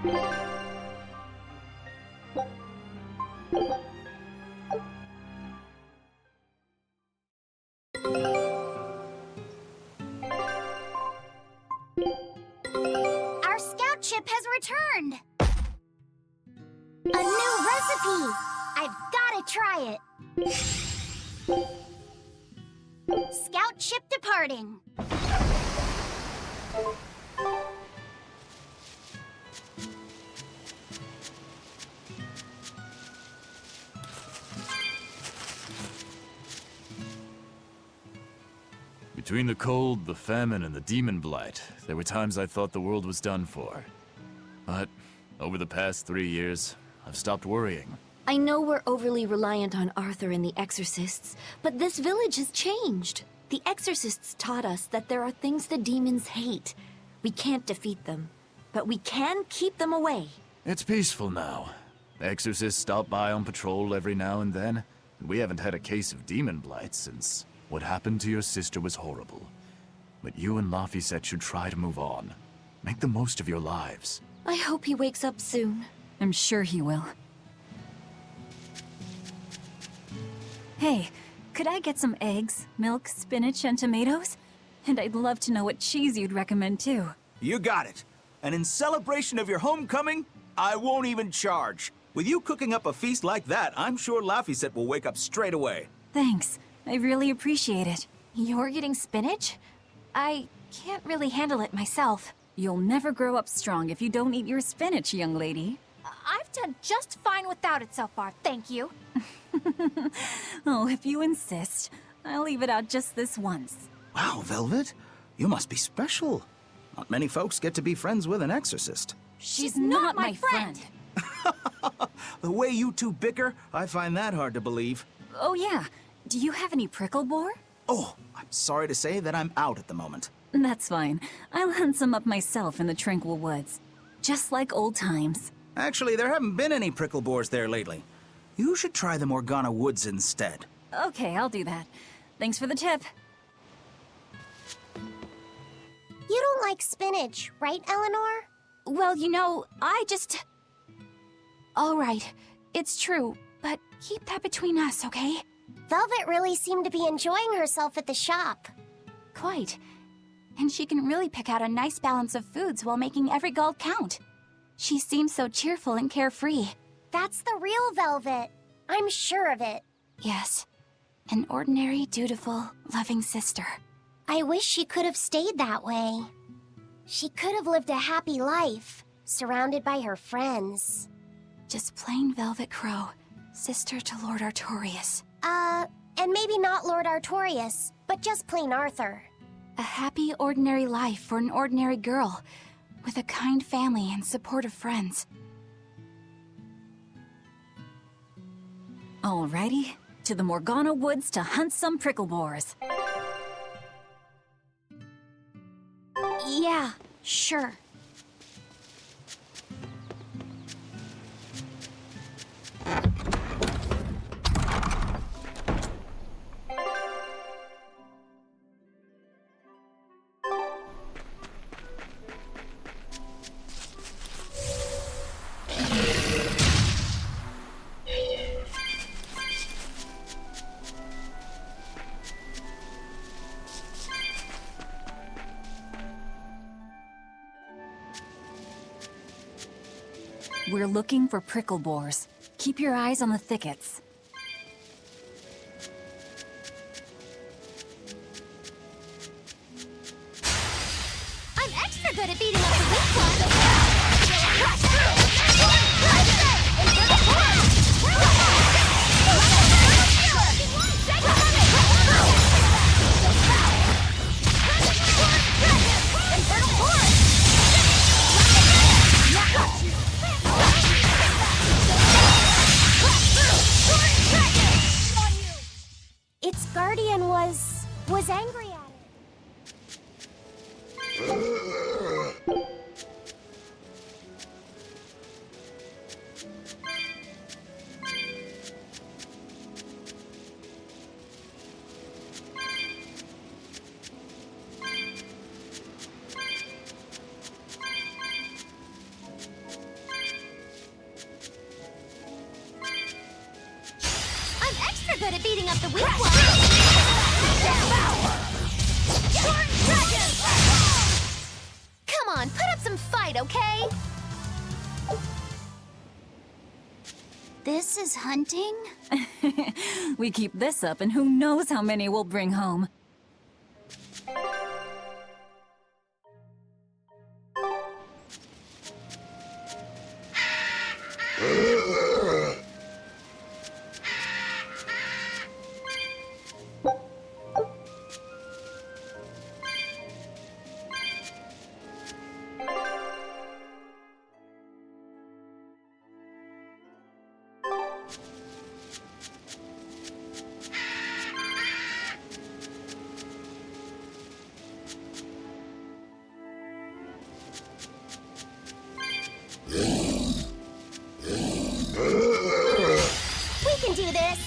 Our scout ship has returned! A new recipe! I've gotta try it! Scout ship departing. Between the cold, the famine, and the demon blight, there were times I thought the world was done for. But over the past 3 years, I've stopped worrying. I know we're overly reliant on Arthur and the Exorcists, but this village has changed. The Exorcists taught us that there are things the demons hate. We can't defeat them, but we can keep them away. It's peaceful now. Exorcists stop by on patrol every now and then, and we haven't had a case of demon blight since what happened to your sister was horrible. But you and Laphicet should try to move on. Make the most of your lives. I hope he wakes up soon. I'm sure he will. Hey, could I get some eggs, milk, spinach, and tomatoes? And I'd love to know what cheese you'd recommend too. You got it. And in celebration of your homecoming, I won't even charge. With you cooking up a feast like that, I'm sure Laphicet will wake up straight away. Thanks. I really appreciate it. You're getting spinach? I can't really handle it myself. You'll never grow up strong if you don't eat your spinach, young lady. I've done just fine without it so far, thank you. Oh, if you insist. I'll leave it out just this once. Wow, Velvet. You must be special. Not many folks get to be friends with an exorcist. She's not my friend. The way you two bicker, I find that hard to believe. Oh yeah, do you have any prickle boar? Oh, I'm sorry to say that I'm out at the moment. That's fine. I'll hunt some up myself in the tranquil woods. Just like old times. Actually, there haven't been any prickle boars there lately. You should try the Morgana Woods instead. Okay, I'll do that. Thanks for the tip. You don't like spinach, right, Eleanor? Well, you know, All right, it's true, but keep that between us, okay? Velvet really seemed to be enjoying herself at the shop. Quite. And she can really pick out a nice balance of foods while making every gold count. She seems so cheerful and carefree. That's the real Velvet. I'm sure of it. Yes, an ordinary, dutiful, loving sister. I wish she could have stayed that way. She could have lived a happy life, surrounded by her friends. Just plain Velvet Crow, sister to Lord Artorias. And maybe not Lord Artorias, but just plain Arthur. A happy, ordinary life for an ordinary girl, with a kind family and supportive friends. Alrighty, to the Morgana Woods to hunt some prickle boars. Yeah, sure. We're looking for prickle boars. Keep your eyes on the thickets. I'm extra good at beating up the weak ones. Its guardian was angry at it. good at beating up the weak ones. Come on, put up some fight, okay? This is hunting? We keep this up, and who knows how many we'll bring home. We can do this.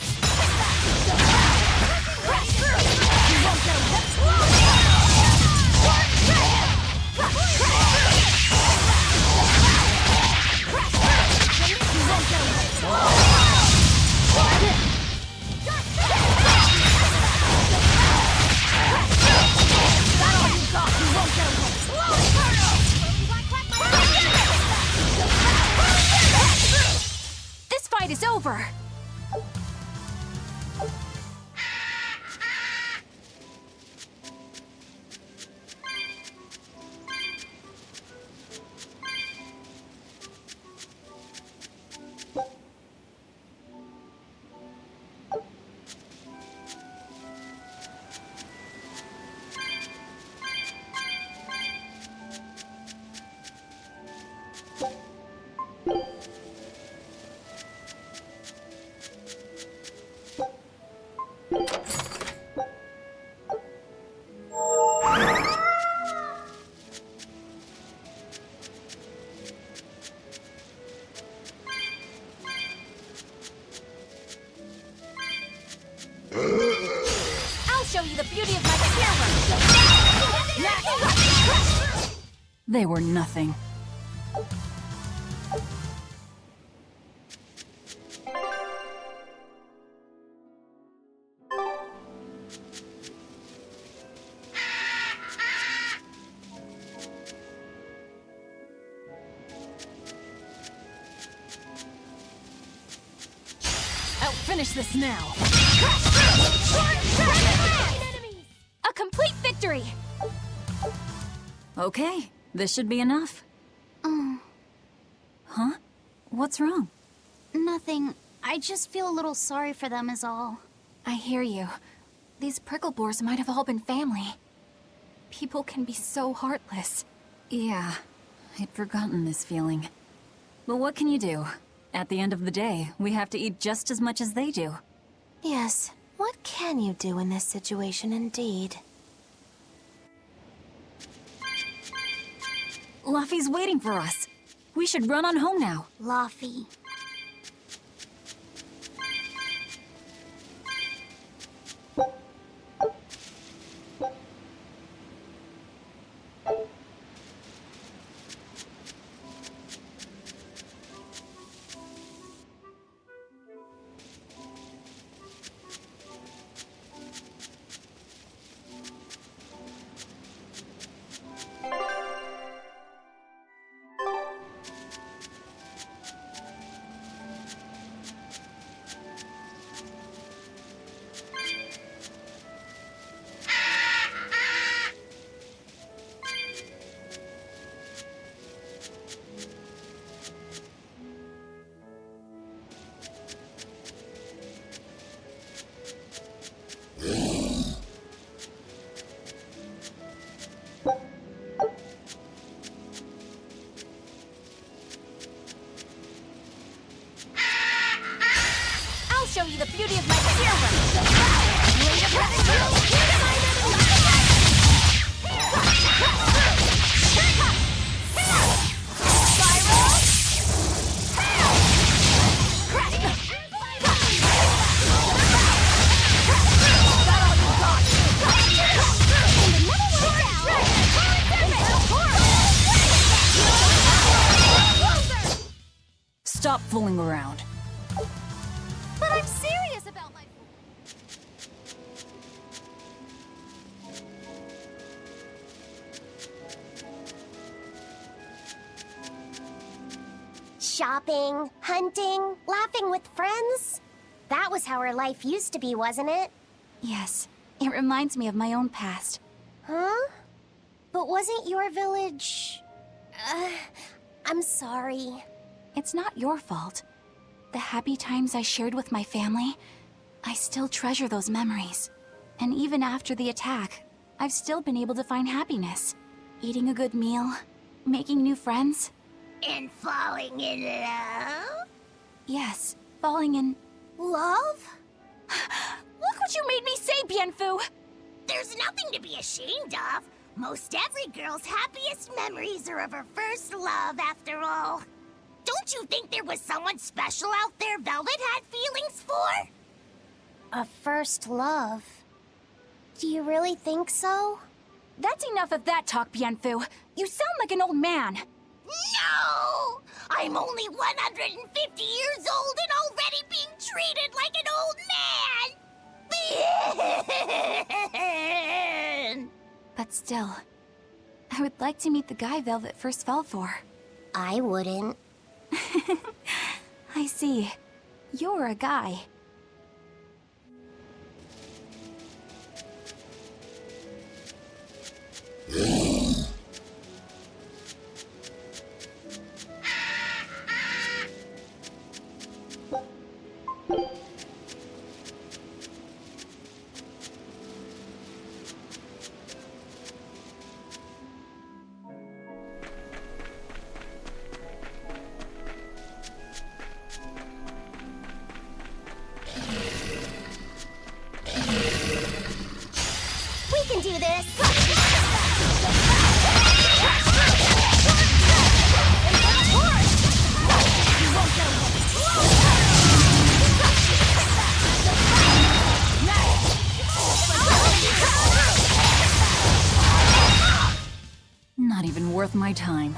This fight is over! I'll show you the beauty of my spear. They were nothing. I'll finish this now. A complete victory! Okay, this should be enough. Huh? What's wrong? Nothing. I just feel a little sorry for them is all. I hear you. These prickle boars might have all been family. People can be so heartless. Yeah, I'd forgotten this feeling. But what can you do? At the end of the day, we have to eat just as much as they do. Yes, what can you do in this situation indeed? Luffy's waiting for us. We should run on home now. Luffy. I'll show you the beauty of my spear. Stop fooling around. But I'm serious about my... Shopping, hunting, laughing with friends. That was how our life used to be, wasn't it? Yes, it reminds me of my own past. Huh? But wasn't your village... I'm sorry. It's not your fault. The happy times I shared with my family, I still treasure those memories. And even after the attack, I've still been able to find happiness. Eating a good meal, making new friends. And falling in love? Yes, falling in... Love? Look what you made me say, Bienfu! There's nothing to be ashamed of. Most every girl's happiest memories are of her first love, after all. Don't you think there was someone special out there Velvet had feelings for? A first love? Do you really think so? That's enough of that talk, Bienfu. You sound like an old man. No! I'm only 150 years old and already being treated like an old man! But still, I would like to meet the guy Velvet first fell for. I wouldn't. I see. You're a guy. We can do this! Not even worth my time.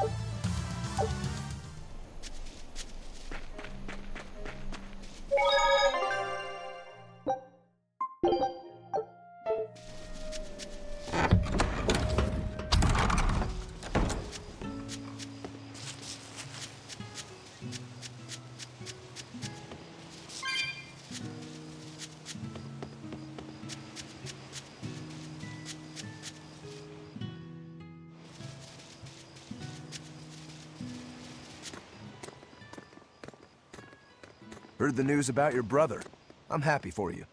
Heard the news about your brother. I'm happy for you.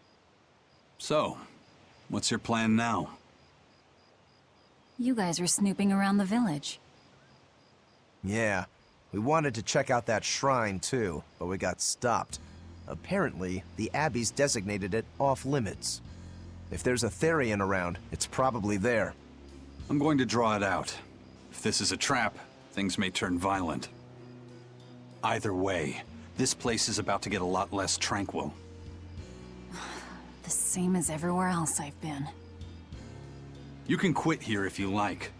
So, what's your plan now? You guys were snooping around the village. Yeah, we wanted to check out that shrine too, but we got stopped. Apparently, the Abbey's designated it off-limits. If there's a Therian around, it's probably there. I'm going to draw it out. If this is a trap, things may turn violent. Either way, this place is about to get a lot less tranquil. The same as everywhere else I've been. You can quit here if you like,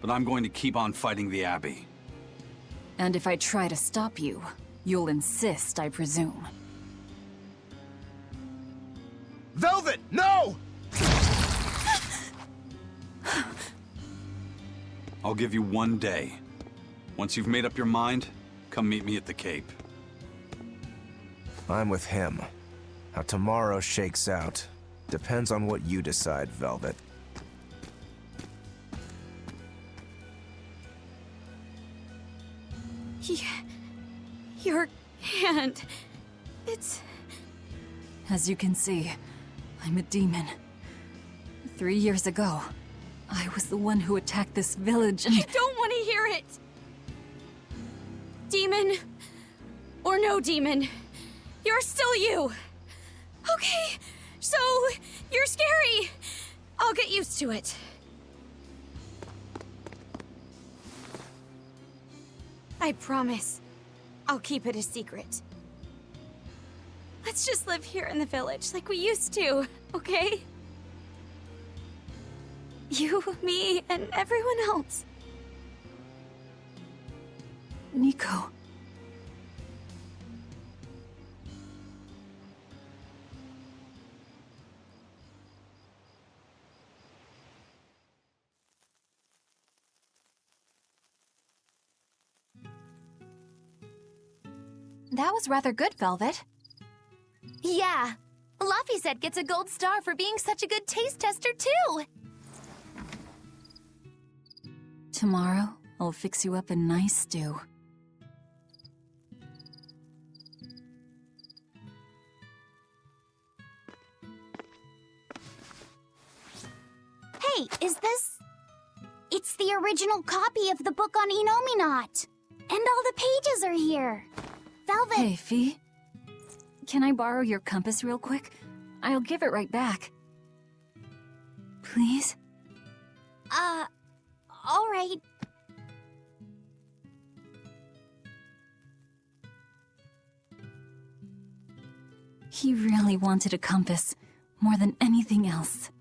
but I'm going to keep on fighting the Abbey. And if I try to stop you, you'll insist, I presume. Velvet, no! I'll give you 1 day. Once you've made up your mind, come meet me at the Cape. I'm with him. How tomorrow shakes out depends on what you decide, Velvet. Your hand... It's... As you can see, I'm a demon. 3 years ago, I was the one who attacked this village and... I don't want to hear it! Demon, or no demon, you're still you. Okay, so you're scary. I'll get used to it. I promise, I'll keep it a secret. Let's just live here in the village like we used to, okay? You, me, and everyone else. Nico. That was rather good, Velvet. Yeah. Laphicet gets a gold star for being such a good taste tester, too! Tomorrow, I'll fix you up a nice stew. Hey, is this... It's the original copy of the book on Enominat. And all the pages are here. Velvet... Hey, Fee. Can I borrow your compass real quick? I'll give it right back. Please? All right. He really wanted a compass, more than anything else.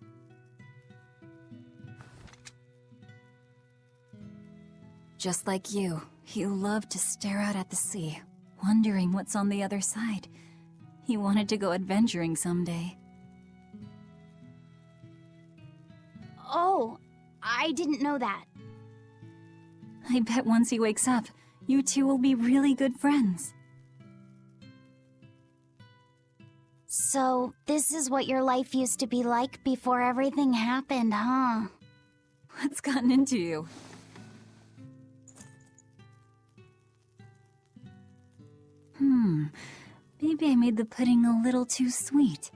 Just like you, he loved to stare out at the sea, wondering what's on the other side. He wanted to go adventuring someday. Oh, I didn't know that. I bet once he wakes up, you two will be really good friends. So, this is what your life used to be like before everything happened, huh? What's gotten into you? Maybe I made the pudding a little too sweet.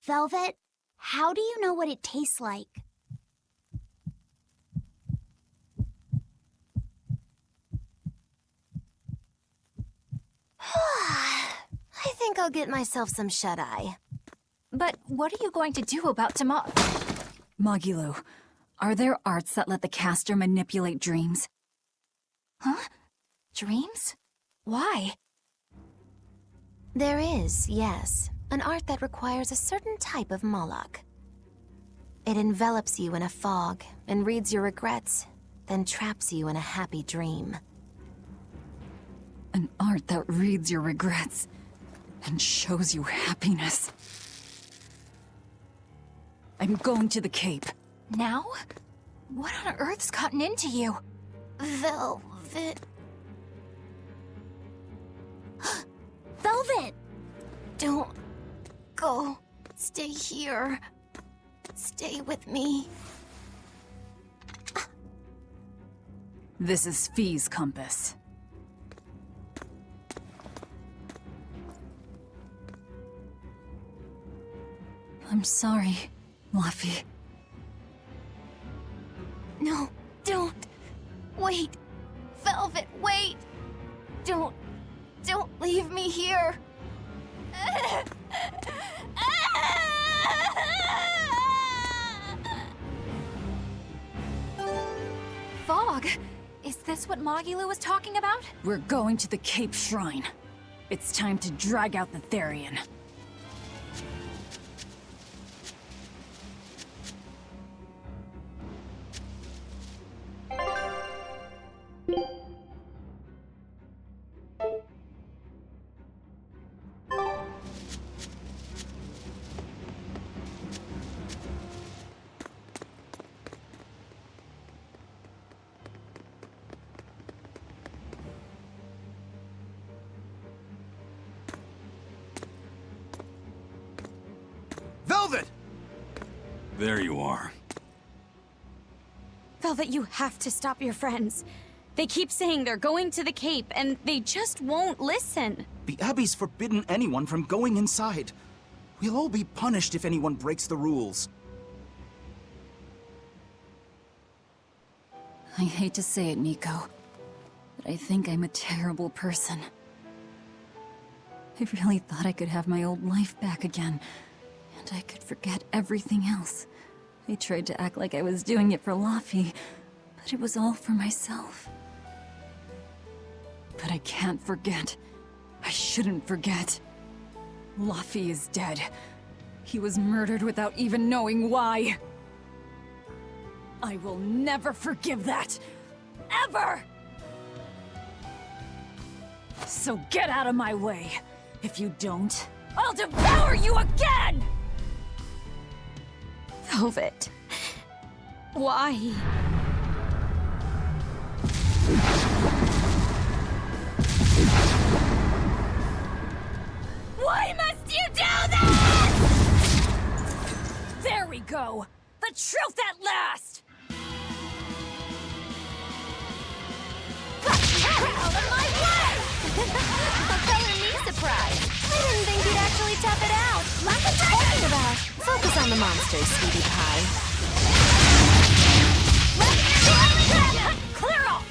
Velvet, how do you know what it tastes like? I think I'll get myself some shut-eye. But what are you going to do about tomorrow? Magilo, are there arts that let the caster manipulate dreams? Huh? Dreams? Why? There is, yes, an art that requires a certain type of Moloch. It envelops you in a fog and reads your regrets, then traps you in a happy dream. An art that reads your regrets and shows you happiness. I'm going to the Cape. Now? What on earth's gotten into you? Velvet... Velvet! Don't go. Stay here. Stay with me. This is Fee's compass. I'm sorry, Laphie. No, don't. Wait. Velvet, wait. Don't leave me here. Fog? Is this what Magilo was talking about? We're going to the Cape Shrine. It's time to drag out the Therian. Velvet! There you are. Velvet, you have to stop your friends. They keep saying they're going to the Cape, and they just won't listen. The Abbey's forbidden anyone from going inside. We'll all be punished if anyone breaks the rules. I hate to say it, Nico, but I think I'm a terrible person. I really thought I could have my old life back again, and I could forget everything else. I tried to act like I was doing it for Laphie, but it was all for myself. But I can't forget. I shouldn't forget. Laphie is dead. He was murdered without even knowing why. I will never forgive that. Ever! So get out of my way. If you don't, I'll devour you again! Velvet. Why? we go! The truth at last! Out of my way! Color me surprised. I didn't think you'd actually tough it out. Like I'm talking about. Focus on the monsters, sweetie pie. Clear off!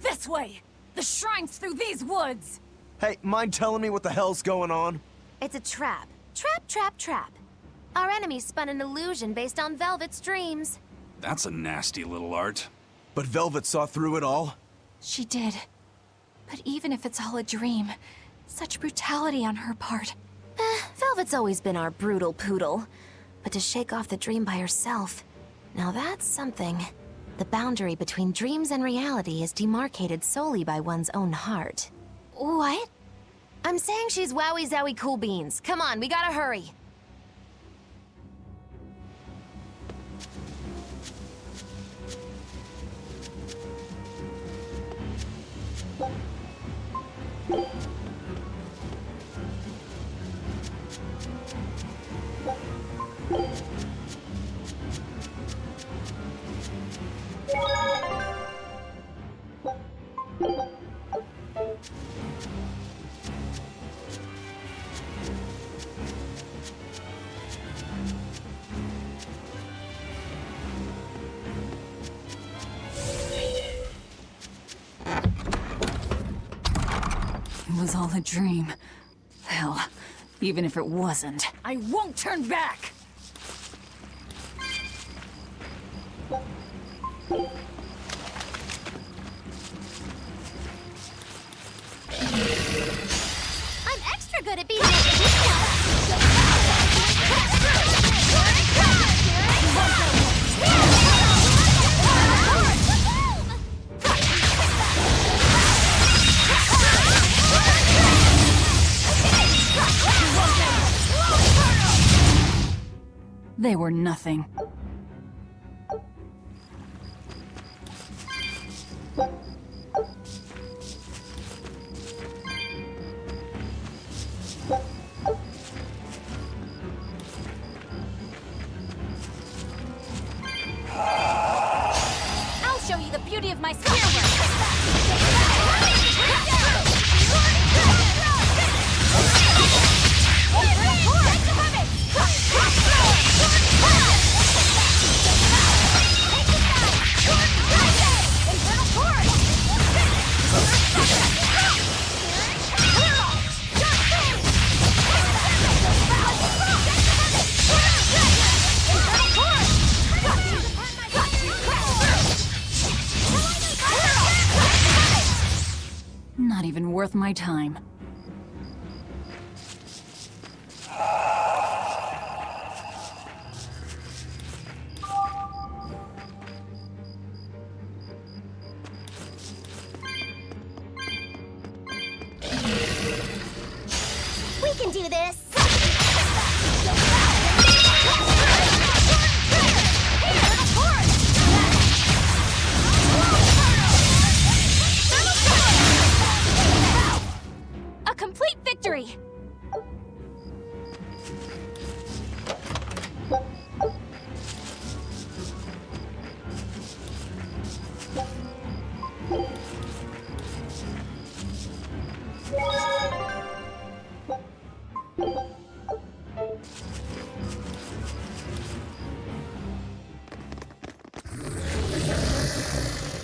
This way! The shrine's through these woods! Hey, mind telling me what the hell's going on? It's a trap. Trap. Our enemy spun an illusion based on Velvet's dreams. That's a nasty little art. But Velvet saw through it all? She did. But even if it's all a dream, such brutality on her part. Velvet's always been our brutal poodle. But to shake off the dream by herself, now that's something. The boundary between dreams and reality is demarcated solely by one's own heart. What? I'm saying she's wowie zowie cool beans. Come on, we gotta hurry. It was all a dream. Hell, even if it wasn't. I won't turn back! I'm extra good at being They were nothing. I'll show you the beauty of my spearwork! Not even worth my time. We can do this! A complete victory!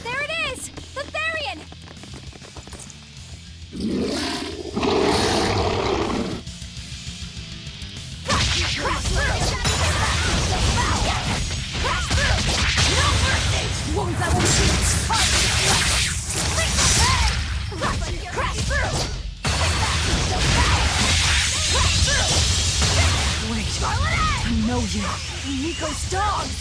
There it is! The Therian! Wounds I won't shoot! Wait, I know you. Nico's dogs!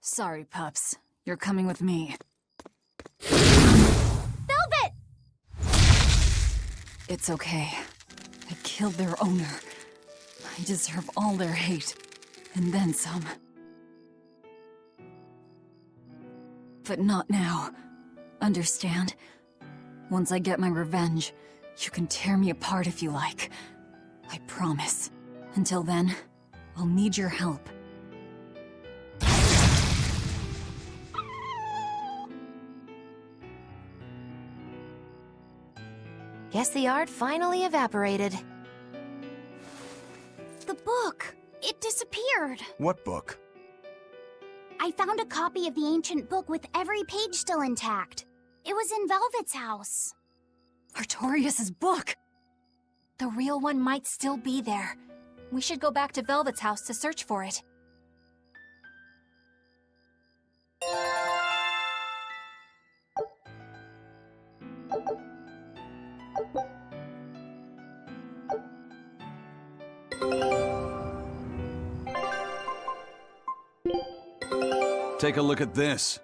Sorry, pups. You're coming with me. Velvet! It's okay. I killed their owner. I deserve all their hate. And then some. But not now. Understand? Once I get my revenge, you can tear me apart if you like. I promise. Until then, I'll need your help. Guess the art finally evaporated. The book. It disappeared. What book? I found a copy of the ancient book with every page still intact. It was in Velvet's house. Artorias' book! The real one might still be there. We should go back to Velvet's house to search for it. Take a look at this.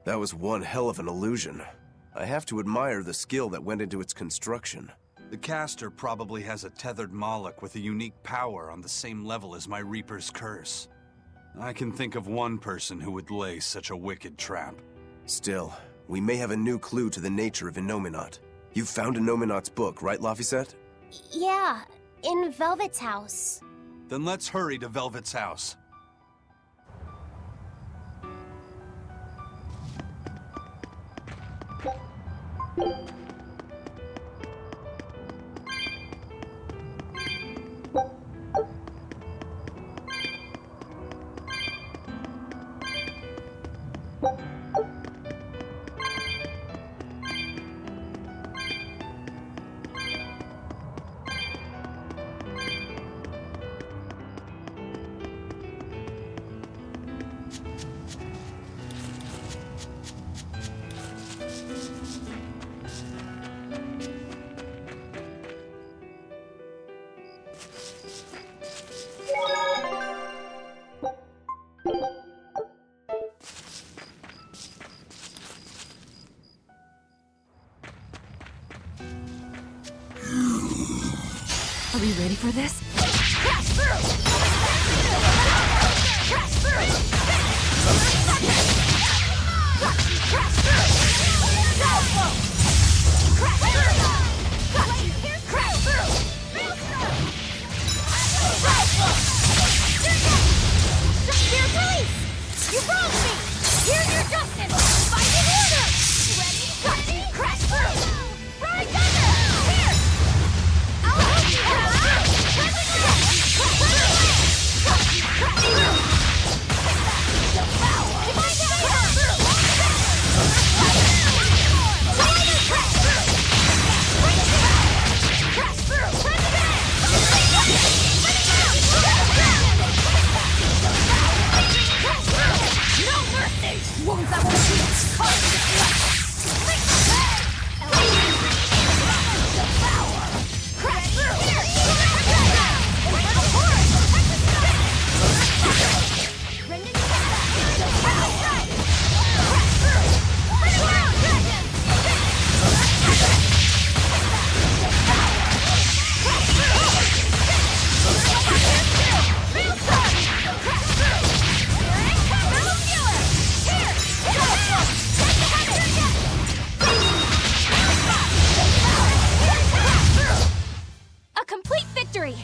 That was one hell of an illusion. I have to admire the skill that went into its construction. The caster probably has a tethered Moloch with a unique power on the same level as my Reaper's curse. I can think of one person who would lay such a wicked trap. Still, we may have a new clue to the nature of Innominat. You found Innominat's book, right, Laphicet? Yeah, in Velvet's house. Then let's hurry to Velvet's house. Are we ready for this? Crash through! Crash through! Crash through! Crash through! Crash through! Spirit release! You wronged me! Here's your justice! Fight in order! Ready? Crash through! Right thunder! Here! I'll help you! A complete victory!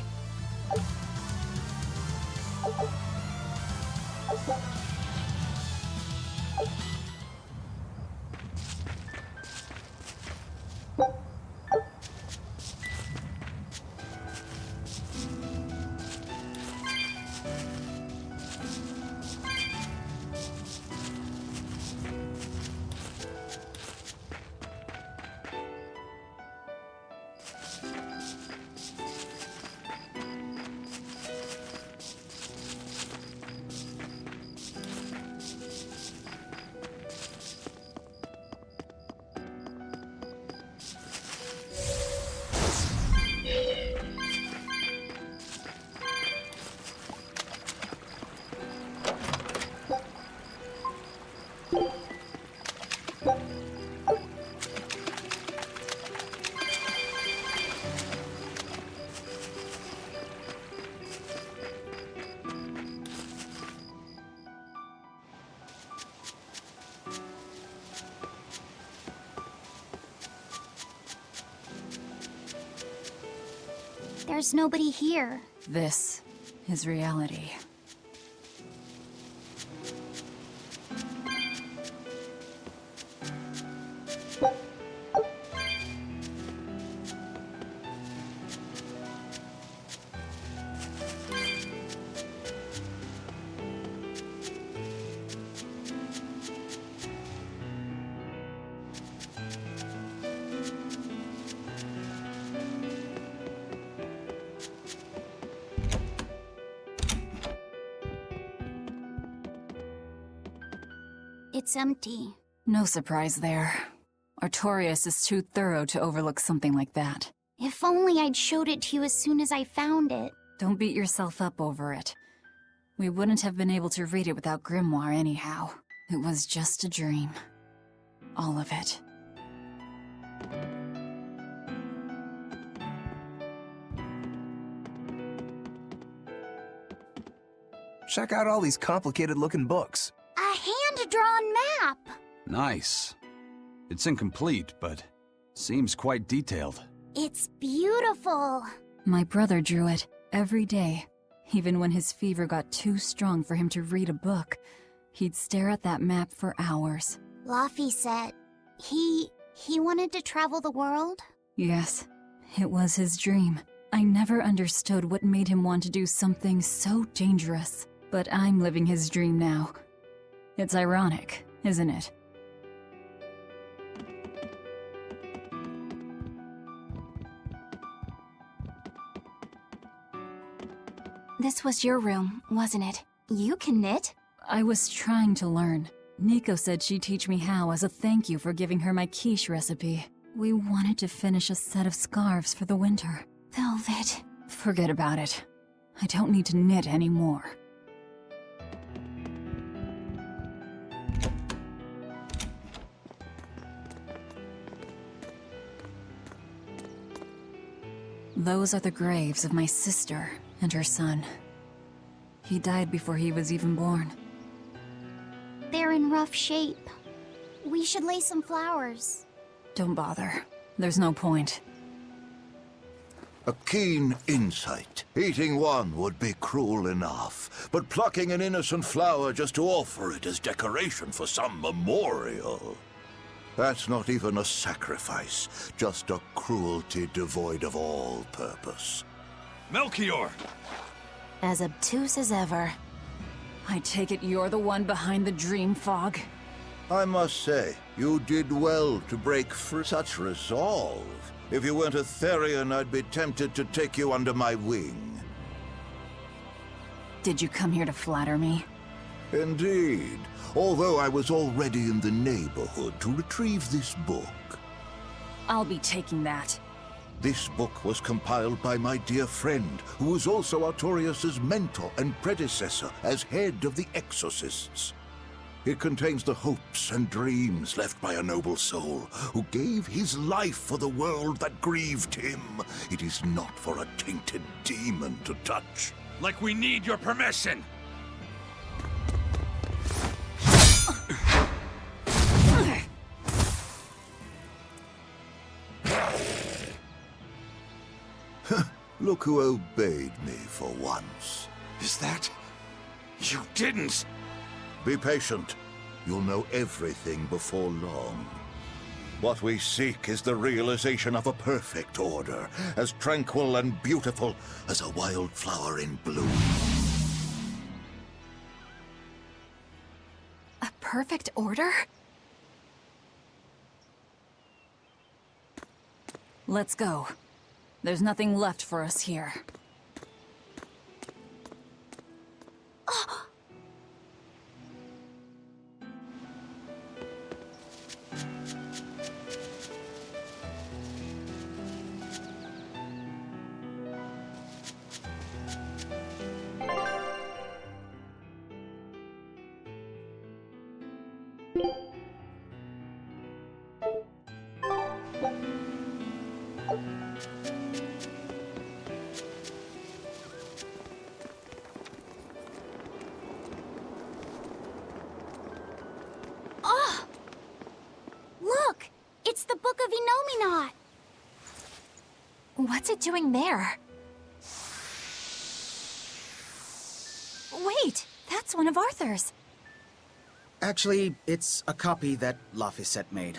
There's nobody here. This is reality. It's empty. No surprise there. Artorias is too thorough to overlook something like that. If only I'd showed it to you as soon as I found it. Don't beat yourself up over it. We wouldn't have been able to read it without Grimoire anyhow. It was just a dream. All of it. Check out all these complicated-looking books. A hand-drawn map! Nice. It's incomplete, but seems quite detailed. It's beautiful. My brother drew it every day. Even when his fever got too strong for him to read a book, he'd stare at that map for hours. Laffy said he wanted to travel the world? Yes, it was his dream. I never understood what made him want to do something so dangerous. But I'm living his dream now. It's ironic, isn't it? This was your room, wasn't it? You can knit? I was trying to learn. Nico said she'd teach me how as a thank you for giving her my quiche recipe. We wanted to finish a set of scarves for the winter. Velvet. Forget about it. I don't need to knit anymore. Those are the graves of my sister and her son. He died before he was even born. They're in rough shape. We should lay some flowers. Don't bother. There's no point. A keen insight. Eating one would be cruel enough, but plucking an innocent flower just to offer it as decoration for some memorial... That's not even a sacrifice, just a cruelty devoid of all purpose. Melchior! As obtuse as ever. I take it you're the one behind the dream fog? I must say, you did well to break free. Such resolve. If you weren't a Therian, I'd be tempted to take you under my wing. Did you come here to flatter me? Indeed. Although I was already in the neighborhood to retrieve this book. I'll be taking that. This book was compiled by my dear friend, who was also Artorias' mentor and predecessor as head of the Exorcists. It contains the hopes and dreams left by a noble soul who gave his life for the world that grieved him. It is not for a tainted demon to touch. Like we need your permission! Look who obeyed me for once. Is that... You didn't! Be patient. You'll know everything before long. What we seek is the realization of a perfect order, as tranquil and beautiful as a wildflower in bloom. A perfect order? Let's go. There's nothing left for us here. Look! It's the Book of Enominat! What's it doing there? Wait, that's one of Arthur's. Actually, it's a copy that Laphicet made.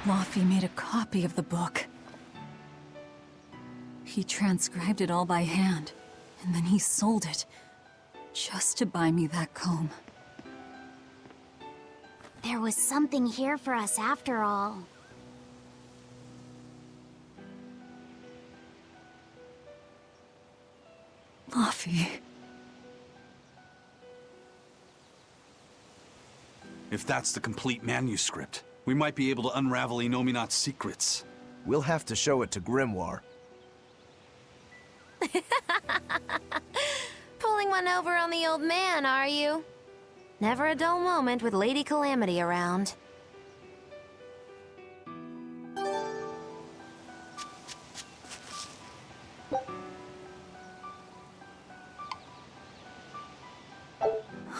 Laffy made a copy of the book. He transcribed it all by hand, and then he sold it, just to buy me that comb. There was something here for us after all. Laffy. If that's the complete manuscript, we might be able to unravel Inominat's secrets. We'll have to show it to Grimoire. Pulling one over on the old man, are you? Never a dull moment with Lady Calamity around.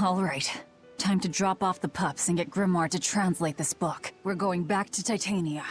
All right. Time to drop off the pups and get Grimoire to translate this book. We're going back to Titania.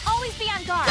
Always be on guard.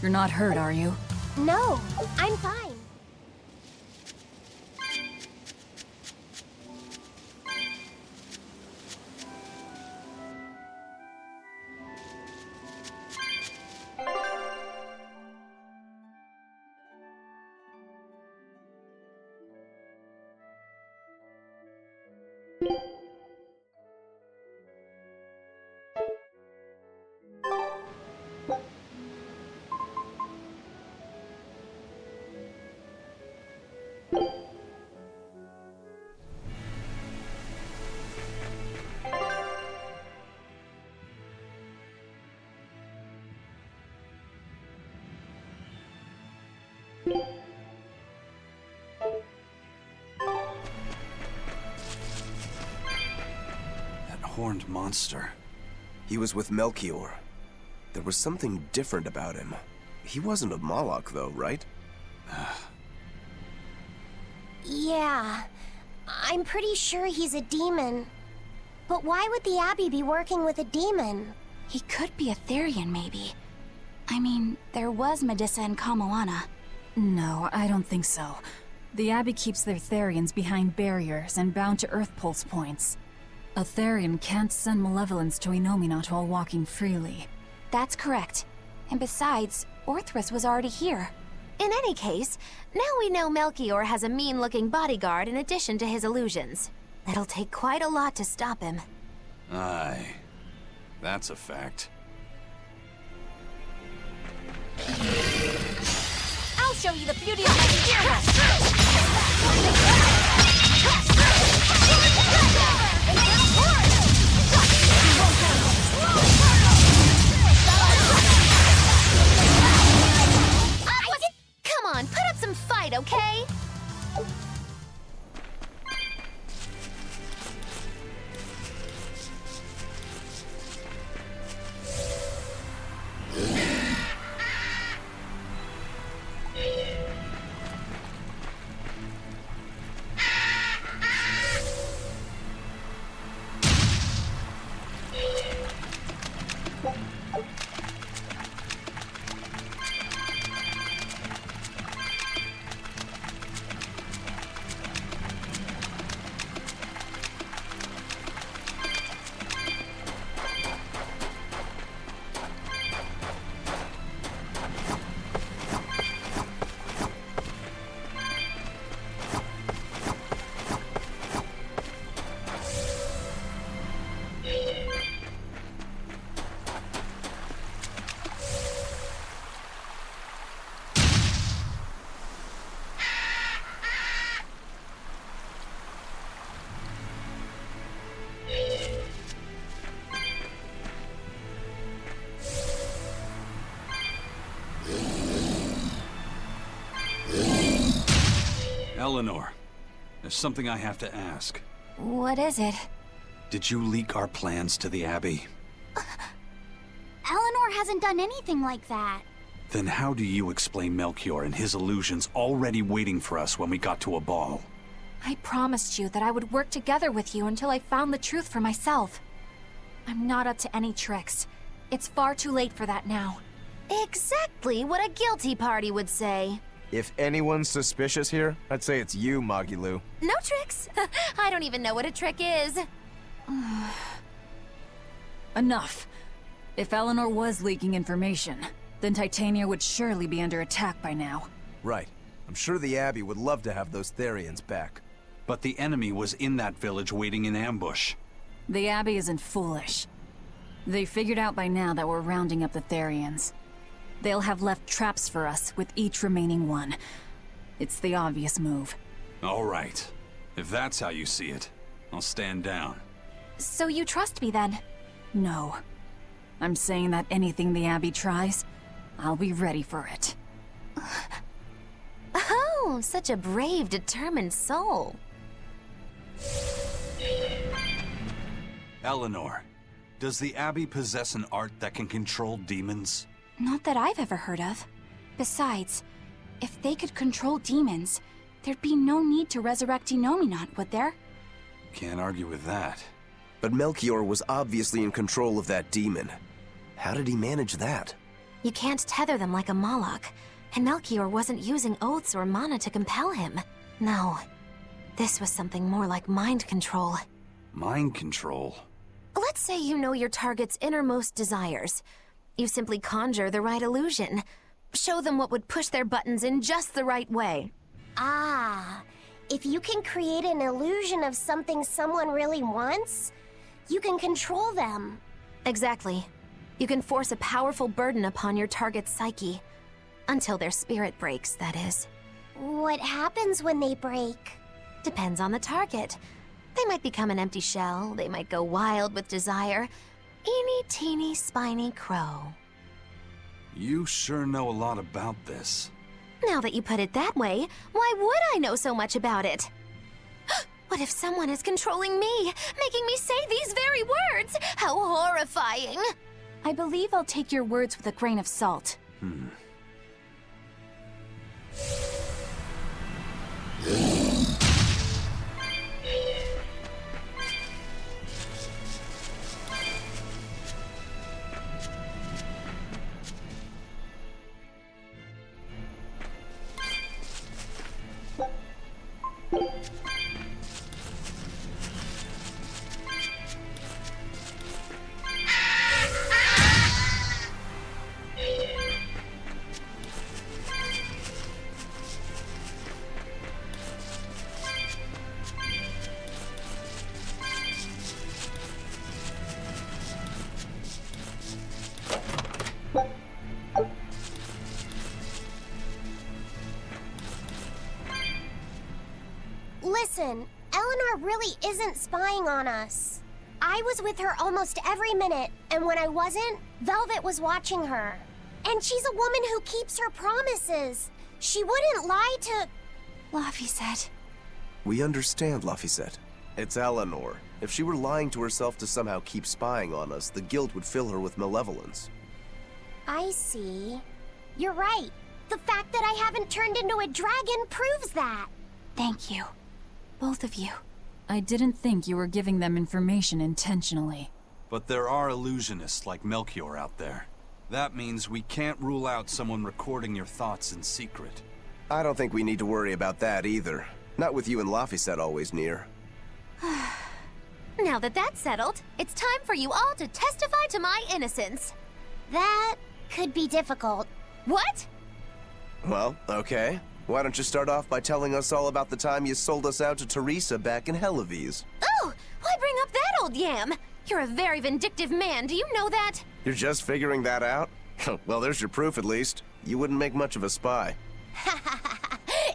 You're not hurt, are you? No, I'm fine. horned monster. He was with Melchior. There was something different about him. He wasn't a Moloch, though, right? Yeah, I'm pretty sure he's a demon. But why would the Abbey be working with a demon? He could be a Therian, maybe. I mean, there was Medissa and Kamoana. No, I don't think so. The Abbey keeps their Therians behind barriers and bound to Earth Pulse points. A Therian can't send malevolence to Inominat while walking freely. That's correct. And besides, Orthrus was already here. In any case, now we know Melchior has a mean-looking bodyguard in addition to his illusions. It'll take quite a lot to stop him. Aye. That's a fact. I'll show you the beauty of my spearhead! Come on, put up some fight, okay? Eleanor, there's something I have to ask. What is it? Did you leak our plans to the Abbey? Eleanor hasn't done anything like that. Then how do you explain Melchior and his illusions already waiting for us when we got to a ball? I promised you that I would work together with you until I found the truth for myself. I'm not up to any tricks. It's far too late for that now. Exactly what a guilty party would say. If anyone's suspicious here, I'd say it's you, Magilu. No tricks. I don't even know what a trick is. Enough. If Eleanor was leaking information, then Titania would surely be under attack by now. Right. I'm sure the Abbey would love to have those Therians back. But the enemy was in that village waiting in ambush. The Abbey isn't foolish. They figured out by now that we're rounding up the Therians. They'll have left traps for us with each remaining one. It's the obvious move. All right. If that's how you see it, I'll stand down. So you trust me then? No. I'm saying that anything the Abbey tries, I'll be ready for it. Oh, such a brave, determined soul. Eleanor, does the Abbey possess an art that can control demons? Not that I've ever heard of. Besides, if they could control demons, there'd be no need to resurrect Inominat, would there? Can't argue with that. But Melchior was obviously in control of that demon. How did he manage that? You can't tether them like a Moloch, and Melchior wasn't using oaths or mana to compel him. No, this was something more like mind control. Mind control? Let's say you know your target's innermost desires. You simply conjure the right illusion. Show them what would push their buttons in just the right way. Ah, if you can create an illusion of something someone really wants, you can control them. Exactly. You can force a powerful burden upon your target's psyche. Until their spirit breaks, that is. What happens when they break? Depends on the target. They might become an empty shell, they might go wild with desire. Eeny teeny spiny crow. You sure know a lot about this. Now that you put it that way, why would I know so much about it? What if someone is controlling me, making me say these very words? How horrifying! I believe I'll take your words with a grain of salt. Listen, Eleanor really isn't spying on us. I was with her almost every minute, and when I wasn't, Velvet was watching her. And she's a woman who keeps her promises. She wouldn't lie to... Laphicet. We understand, Laphicet. It's Eleanor. If she were lying to herself to somehow keep spying on us, the guilt would fill her with malevolence. I see. You're right. The fact that I haven't turned into a dragon proves that. Thank you. Both of you. I didn't think you were giving them information intentionally. But there are illusionists like Melchior out there. That means we can't rule out someone recording your thoughts in secret. I don't think we need to worry about that either. Not with you and Laphicet always near. Now that that's settled, it's time for you all to testify to my innocence. That could be difficult. What? Well, okay. Why don't you start off by telling us all about the time you sold us out to Teresa back in Helives? Oh, why bring up that old yam? You're a very vindictive man, do you know that? You're just figuring that out? Well, there's your proof at least. You wouldn't make much of a spy.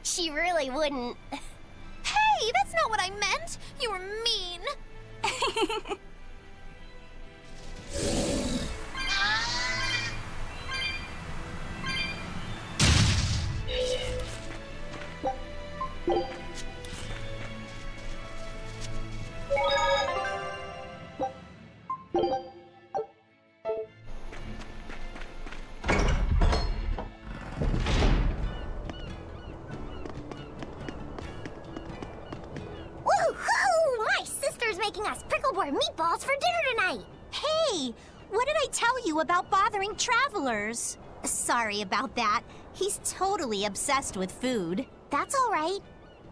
She really wouldn't. Hey, that's not what I meant! You were mean! Woohoo! My sister's making us pickleboard meatballs for dinner tonight! Hey! What did I tell you about bothering travelers? Sorry about that. He's totally obsessed with food. That's all right.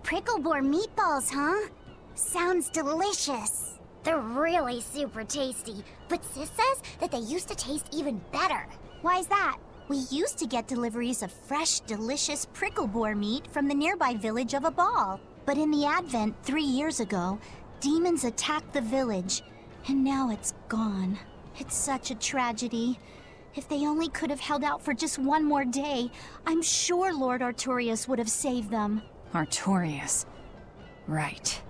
Pickleboard meatballs, huh? Sounds delicious. They're really super tasty, but Sis says that they used to taste even better. Why's that? We used to get deliveries of fresh, delicious prickleboar meat from the nearby village of Abal. But in the Advent 3 years ago, demons attacked the village, and now it's gone. It's such a tragedy. If they only could have held out for just one more day, I'm sure Lord Artorius would have saved them. Artorius. Right.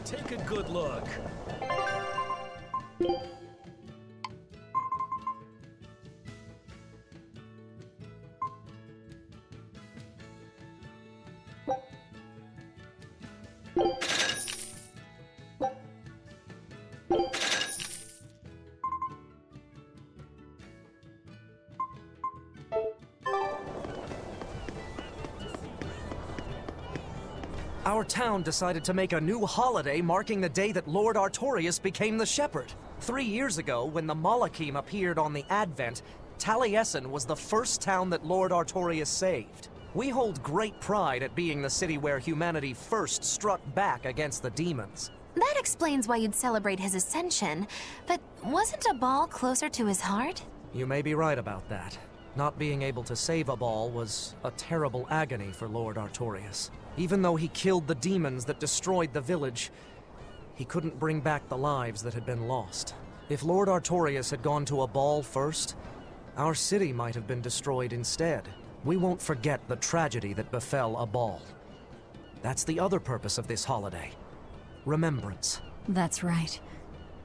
Take a good look. Our town decided to make a new holiday marking the day that Lord Artorius became the Shepherd. 3 years ago, when the Malachim appeared on the Advent, Taliesin was the first town that Lord Artorius saved. We hold great pride at being the city where humanity first struck back against the demons. That explains why you'd celebrate his ascension, but wasn't a ball closer to his heart? You may be right about that. Not being able to save a ball was a terrible agony for Lord Artorius. Even though he killed the demons that destroyed the village, he couldn't bring back the lives that had been lost. If Lord Artorius had gone to a ball first, Our city might have been destroyed instead. We won't forget the tragedy that befell a ball. That's the other purpose of this holiday. Remembrance. That's right.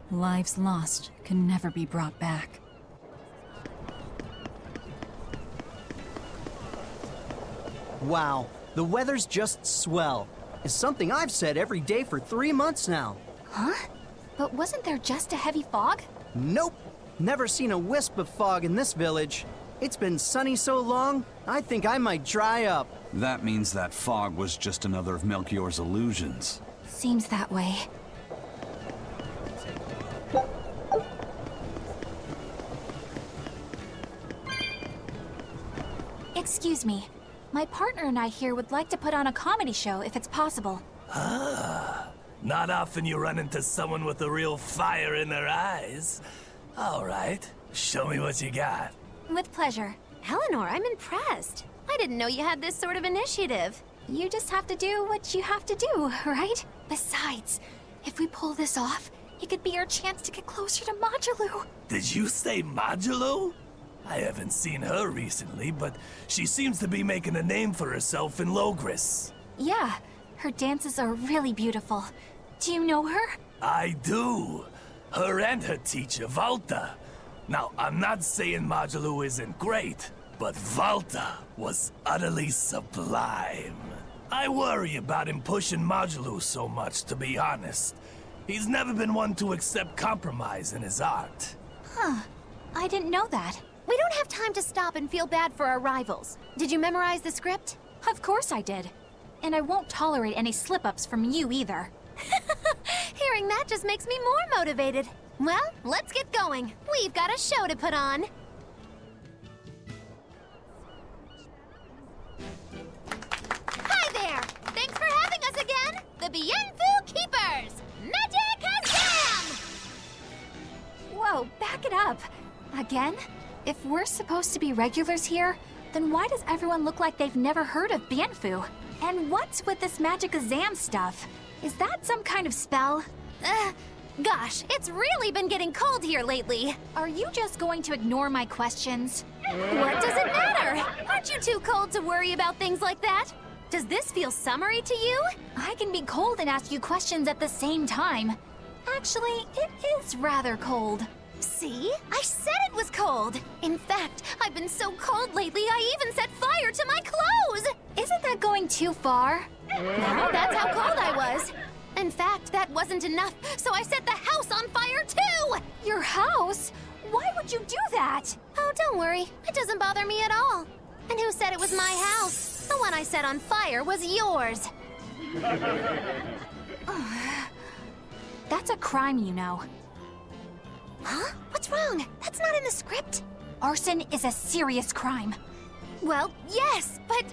Lives lost can never be brought back. Wow, the weather's just swell. It's something I've said every day for 3 months now. Huh? But wasn't there just a heavy fog? Nope. Never seen a wisp of fog in this village. It's been sunny so long, I think I might dry up. That means that fog was just another of Melchior's illusions. Seems that way. Excuse me. My partner and I here would like to put on a comedy show if it's possible. Ah, not often you run into someone with a real fire in their eyes. All right, show me what you got. With pleasure. Eleanor, I'm impressed. I didn't know you had this sort of initiative. You just have to do what you have to do, right? Besides, if we pull this off, it could be our chance to get closer to Modulu. Did you say Modulu? I haven't seen her recently, but she seems to be making a name for herself in Logris. Yeah, her dances are really beautiful. Do you know her? I do. Her and her teacher, Valta. Now, I'm not saying Modulu isn't great, but Valta was utterly sublime. I worry about him pushing Modulu so much, to be honest. He's never been one to accept compromise in his art. Huh. I didn't know that. We don't have time to stop and feel bad for our rivals. Did you memorize the script? Of course I did. And I won't tolerate any slip-ups from you either. Hearing that just makes me more motivated. Well, let's get going. We've got a show to put on. Hi there! Thanks for having us again! The Bienfu Keepers! Magic Azam! Whoa, back it up. Again? If we're supposed to be regulars here, then why does everyone look like they've never heard of Bienfu? And what's with this magic exam stuff? Is that some kind of spell? Gosh, it's really been getting cold here lately. Are you just going to ignore my questions? What does it matter? Aren't you too cold to worry about things like that? Does this feel summery to you? I can be cold and ask you questions at the same time. Actually, it is rather cold. See? I said it was cold. In fact, I've been so cold lately, I even set fire to my clothes. Isn't that going too far? No, that's how cold I was. In fact, that wasn't enough, so I set the house on fire too! Your house? Why would you do that? Oh, don't worry. It doesn't bother me at all. And who said it was my house? The one I set on fire was yours. That's a crime, you know. Huh? What's wrong? That's not in the script. Arson is a serious crime. Well, yes, but...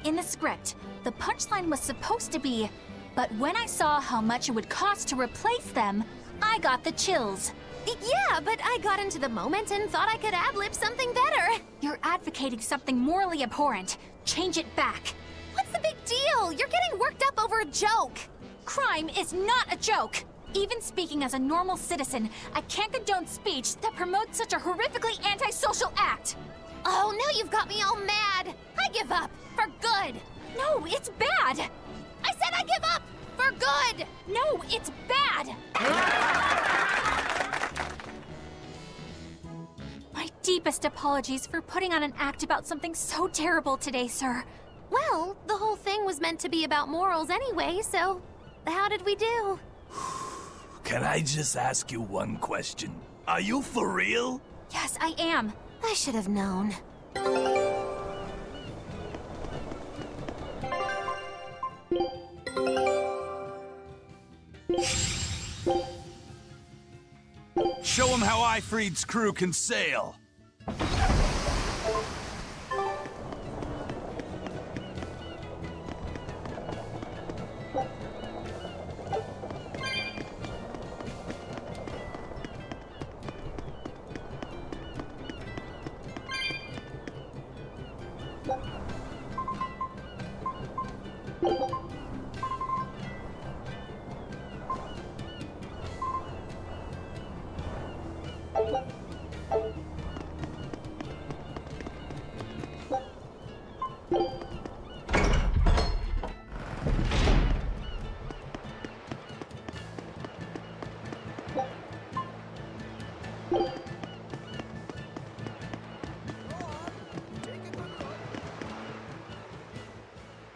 In the script, the punchline was supposed to be, but when I saw how much it would cost to replace them, I got the chills. Yeah, but I got into the moment and thought I could ad-lib something better. You're advocating something morally abhorrent. Change it back. What's the big deal? You're getting worked up over a joke. Crime is not a joke. Even speaking as a normal citizen, I can't condone speech that promotes such a horrifically antisocial act. Oh, now you've got me all mad. I give up. For good. No, it's bad. I said I give up. For good. No, it's bad. My deepest apologies for putting on an act about something so terrible today, sir. Well, the whole thing was meant to be about morals anyway, so how did we do? Can I just ask you one question? Are you for real? Yes, I am. I should have known. Show him how Ifreed's crew can sail.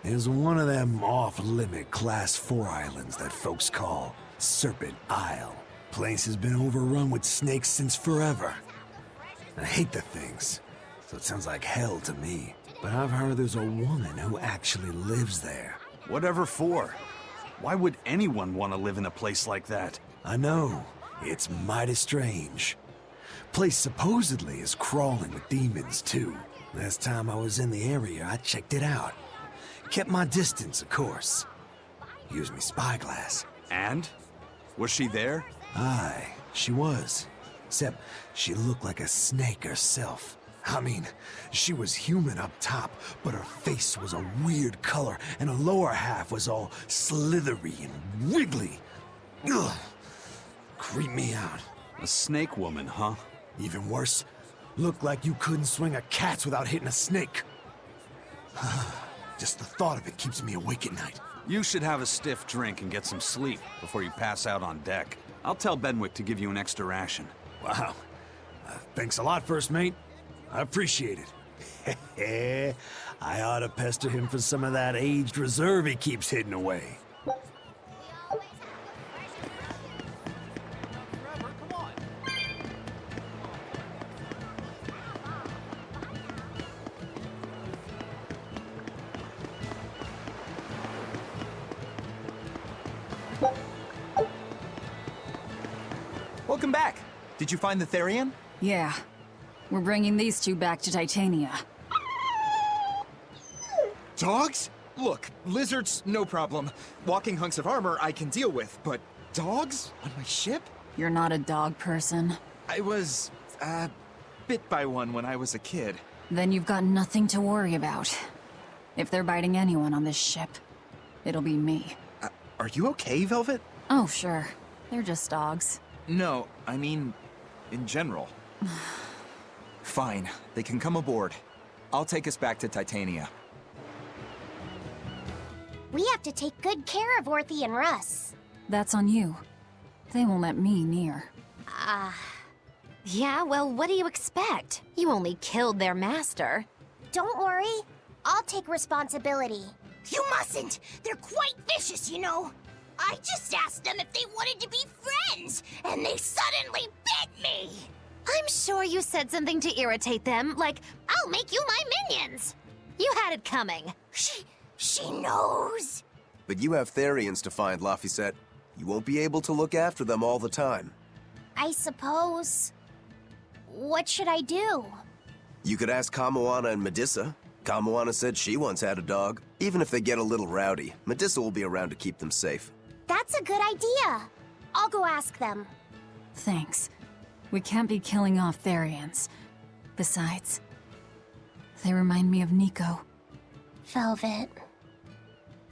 There's one of them off-limit Class 4 islands that folks call Serpent Isle. Place has been overrun with snakes since forever. I hate the things, so it sounds like hell to me. But I've heard there's a woman who actually lives there. Whatever for? Why would anyone want to live in a place like that? I know. It's mighty strange. Place supposedly is crawling with demons, too. Last time I was in the area, I checked it out. Kept my distance, of course. Used me spyglass. And? Was she there? Aye, she was. Except she looked like a snake herself. I mean, she was human up top, but her face was a weird color, and her lower half was all slithery and wiggly. Ugh. Creeped me out. A snake woman, huh? Even worse, looked like you couldn't swing a cat's without hitting a snake. Just the thought of it keeps me awake at night. You should have a stiff drink and get some sleep before you pass out on deck. I'll tell Benwick to give you an extra ration. Wow. Thanks a lot, First Mate. I appreciate it. I ought to pester him for some of that aged reserve he keeps hidden away. Welcome back. Did you find the Therian? Yeah. We're bringing these two back to Titania. Dogs? Look, lizards, no problem. Walking hunks of armor I can deal with, but dogs? On my ship? You're not a dog person. I was, bit by one when I was a kid. Then you've got nothing to worry about. If they're biting anyone on this ship, it'll be me. Are you okay, Velvet? Oh, sure. They're just dogs. No, I mean, in general. Fine, they can come aboard. I'll take us back to Titania. We have to take good care of Orthy and Russ. That's on you. They won't let me near. Yeah, well, what do you expect? You only killed their master. Don't worry. I'll take responsibility. You mustn't! They're quite vicious, you know. I just asked them if they wanted to be friends, and they suddenly bit me! I'm sure you said something to irritate them, like, I'll make you my minions! You had it coming. She knows! But you have Therians to find, Laphicet. You won't be able to look after them all the time. I suppose... What should I do? You could ask Kamoana and Medissa. Kamoana said she once had a dog. Even if they get a little rowdy, Medissa will be around to keep them safe. That's a good idea. I'll go ask them. Thanks. We can't be killing off Therians. Besides, they remind me of Nico. Velvet.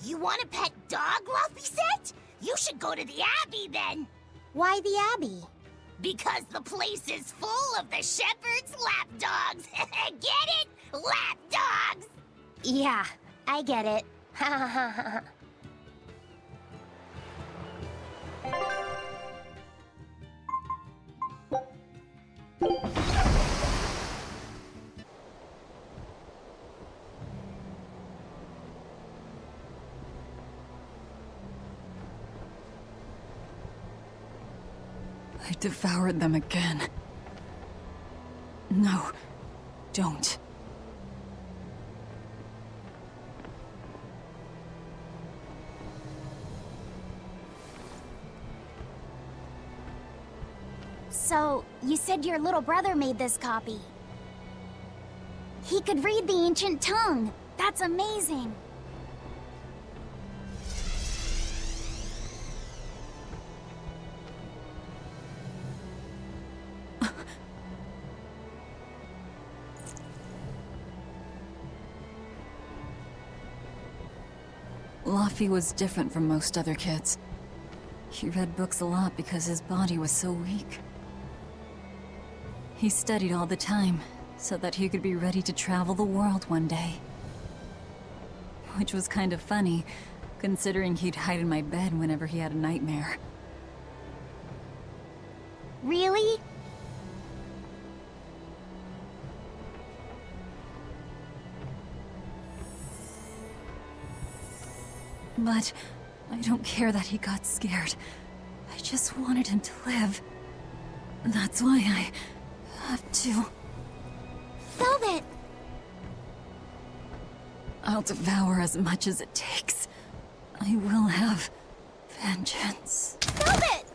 You want a pet dog, Laphicet? You should go to the Abbey, then. Why the Abbey? Because the place is full of the shepherd's lapdogs. Get it? Lapdogs! Yeah, I get it. Ha ha ha ha. I devoured them again. No, don't. So, you said your little brother made this copy. He could read the ancient tongue. That's amazing. Laffy was different from most other kids. He read books a lot because his body was so weak. He studied all the time, so that he could be ready to travel the world one day. Which was kind of funny, considering he'd hide in my bed whenever he had a nightmare. Really? But I don't care that he got scared. I just wanted him to live. That's why I have to. Velvet! I'll devour as much as it takes. I will have vengeance. Velvet!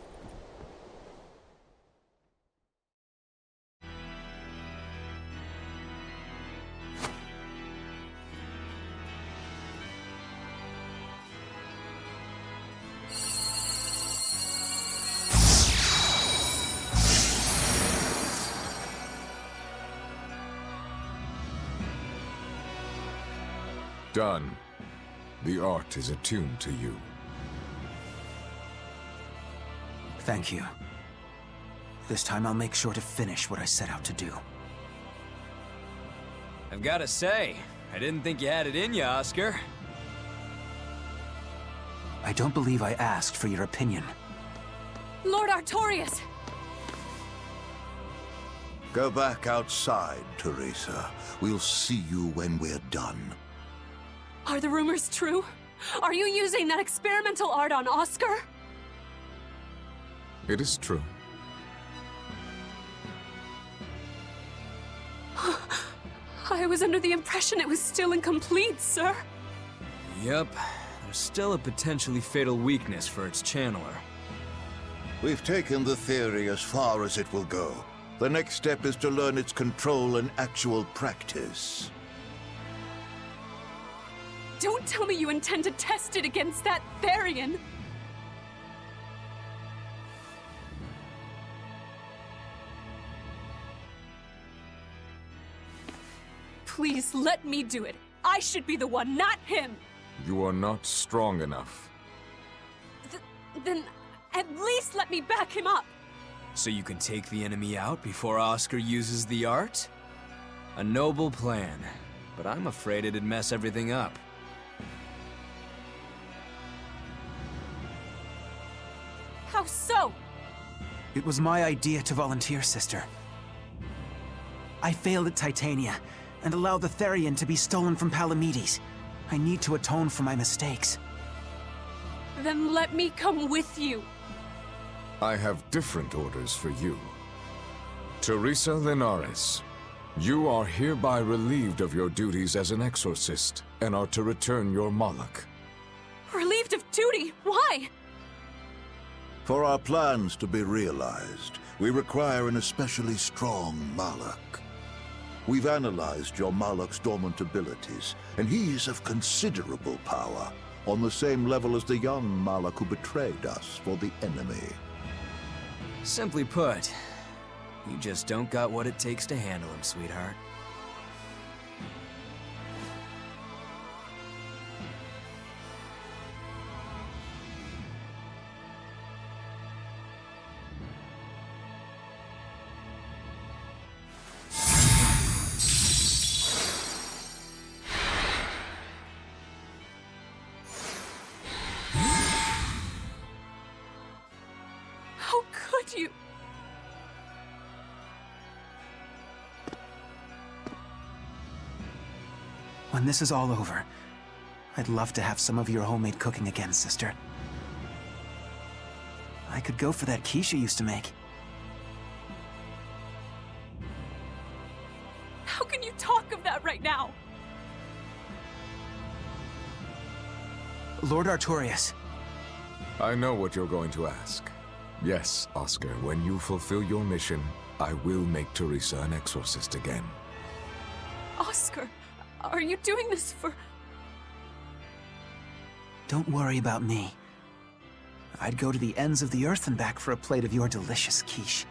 Done. The art is attuned to you. Thank you. This time I'll make sure to finish what I set out to do. I've gotta say, I didn't think you had it in you, Oscar. I don't believe I asked for your opinion. Lord Artorias! Go back outside, Teresa. We'll see you when we're done. Are the rumors true? Are you using that experimental art on Oscar? It is true. I was under the impression it was still incomplete, sir. Yup. There's still a potentially fatal weakness for its channeler. We've taken the theory as far as it will go. The next step is to learn its control and actual practice. Don't tell me you intend to test it against that Therian! Please, let me do it. I should be the one, not him! You are not strong enough. Then, at least let me back him up! So you can take the enemy out before Oscar uses the art? A noble plan, but I'm afraid it'd mess everything up. How so? It was my idea to volunteer, sister. I failed at Titania, and allowed the Therian to be stolen from Palamedes. I need to atone for my mistakes. Then let me come with you. I have different orders for you. Teresa Linares, you are hereby relieved of your duties as an exorcist, and are to return your Moloch. Relieved of duty? Why? For our plans to be realized, we require an especially strong Moloch. We've analyzed your Moloch's dormant abilities, and he's of considerable power, on the same level as the young Moloch who betrayed us for the enemy. Simply put, you just don't got what it takes to handle him, sweetheart. How could you? When this is all over, I'd love to have some of your homemade cooking again, sister. I could go for that quiche you used to make. How can you talk of that right now? Lord Artorias. I know what you're going to ask. Yes, Oscar, when you fulfill your mission, I will make Teresa an exorcist again. Oscar, are you doing this for... Don't worry about me. I'd go to the ends of the earth and back for a plate of your delicious quiche.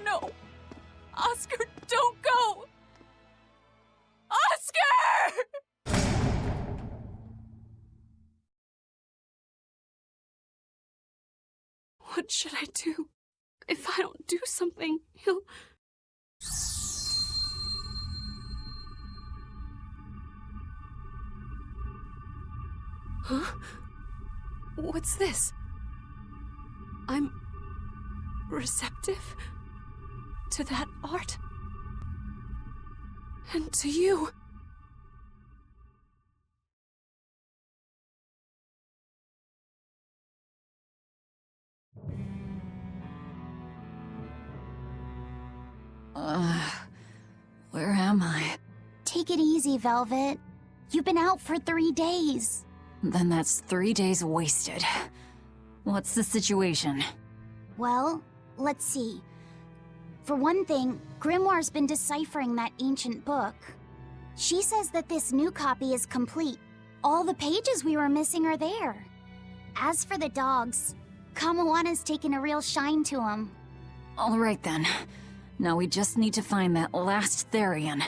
No! Oscar, don't go! Oscar! What should I do? If I don't do something, he'll... Huh? What's this? I'm receptive to that art. And to you. Where am I? Take it easy, Velvet. You've been out for 3 days. Then that's 3 days wasted. What's the situation? Well, let's see. For one thing, Grimoire's been deciphering that ancient book. She says that this new copy is complete. All the pages we were missing are there. As for the dogs, Kamoana's taken a real shine to them. All right then. Now we just need to find that last Therian.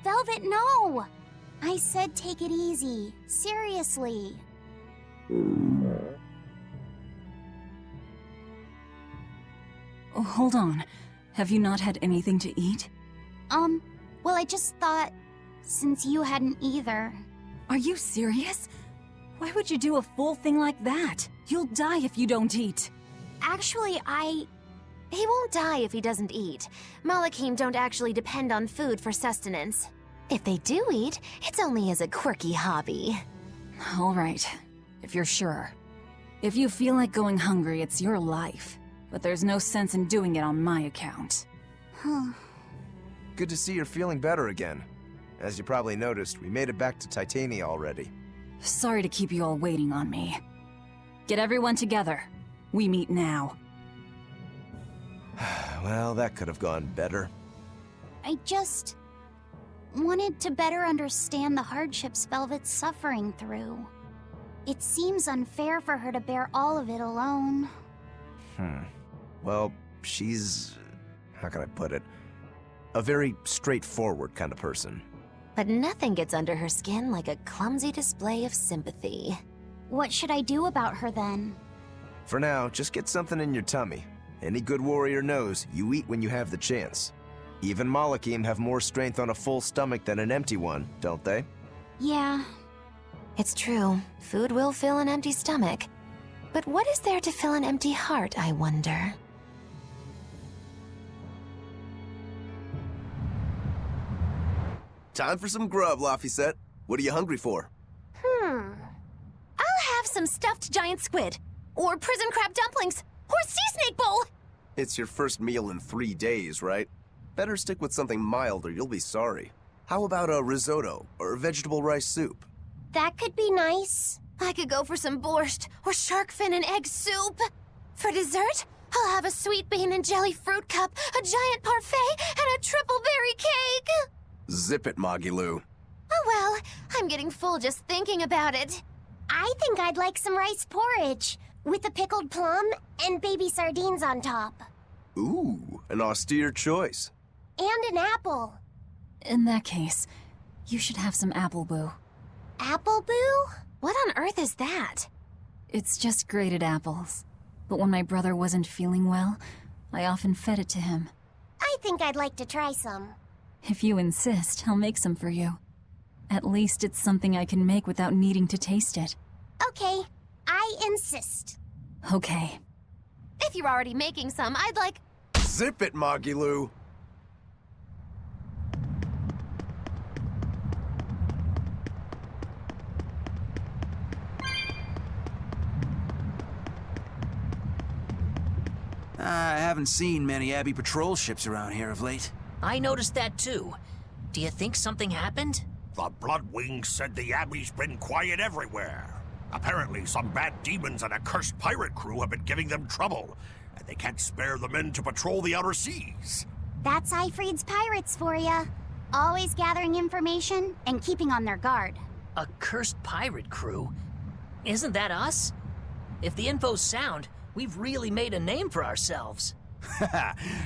Velvet, no! I said take it easy. Seriously. Oh, hold on. Have you not had anything to eat? Well, I just thought, since you hadn't either. Are you serious? Why would you do a full thing like that? You'll die if you don't eat. Actually, He won't die if he doesn't eat. Malachim don't actually depend on food for sustenance. If they do eat, it's only as a quirky hobby. All right, if you're sure. If you feel like going hungry, it's your life. But there's no sense in doing it on my account. Good to see you're feeling better again. As you probably noticed, we made it back to Titania already. Sorry to keep you all waiting on me. Get everyone together. We meet now. Well, that could have gone better. I just wanted to better understand the hardships Velvet's suffering through. It seems unfair for her to bear all of it alone. Well, she's... how can I put it? A very straightforward kind of person. But nothing gets under her skin like a clumsy display of sympathy. What should I do about her then? For now, just get something in your tummy. Any good warrior knows you eat when you have the chance. Even Malachim have more strength on a full stomach than an empty one, don't they? Yeah. It's true. Food will fill an empty stomach. But what is there to fill an empty heart, I wonder? Time for some grub, Laphicet. What are you hungry for? I'll have some stuffed giant squid. Or prison crab dumplings. Or sea snake bowl. It's your first meal in 3 days, right? Better stick with something mild or you'll be sorry. How about a risotto or vegetable rice soup? That could be nice. I could go for some borscht or shark fin and egg soup. For dessert, I'll have a sweet bean and jelly fruit cup, a giant parfait, and a triple berry cake. Zip it, Magilou. Oh well, I'm getting full just thinking about it. I think I'd like some rice porridge, with a pickled plum and baby sardines on top. Ooh, an austere choice. And an apple. In that case, you should have some apple boo. Apple boo? What on earth is that? It's just grated apples. But when my brother wasn't feeling well, I often fed it to him. I think I'd like to try some. If you insist, I'll make some for you. At least it's something I can make without needing to taste it. Okay, I insist. Okay. If you're already making some, I'd like... Zip it, Magilou. I haven't seen many Abbey patrol ships around here of late. I noticed that too. Do you think something happened? The Bloodwings said the Abbey's been quiet everywhere. Apparently, some bad demons and a cursed pirate crew have been giving them trouble, and they can't spare the men to patrol the outer seas. That's Eifried's pirates for ya. Always gathering information and keeping on their guard. A cursed pirate crew? Isn't that us? If the info's sound, we've really made a name for ourselves.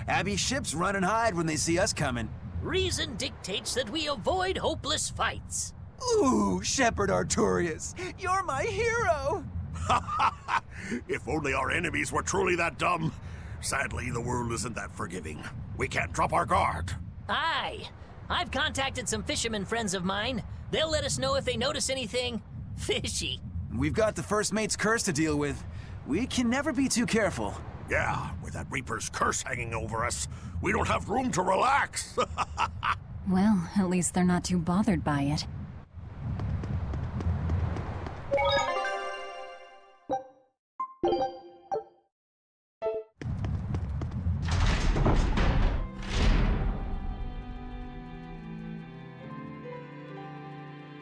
Abbey ships run and hide when they see us coming. Reason dictates that we avoid hopeless fights. Ooh, Shepherd Artorius, you're my hero! If only our enemies were truly that dumb. Sadly, the world isn't that forgiving. We can't drop our guard. Aye. I've contacted some fishermen friends of mine. They'll let us know if they notice anything fishy. We've got the first mate's curse to deal with. We can never be too careful. Yeah, with that Reaper's curse hanging over us, we don't have room to relax. Well, at least they're not too bothered by it.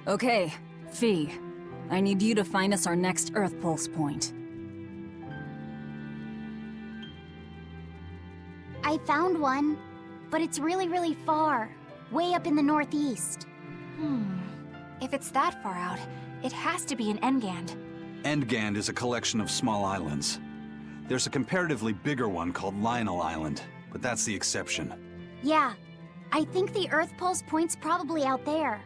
Okay, Fee. I need you to find us our next Earth Pulse point. I found one, but it's really, really far. Way up in the northeast. If it's that far out, it has to be in Engand. Endgand is a collection of small islands. There's a comparatively bigger one called Lionel Island, but that's the exception. Yeah, I think the Earth Pulse point's probably out there.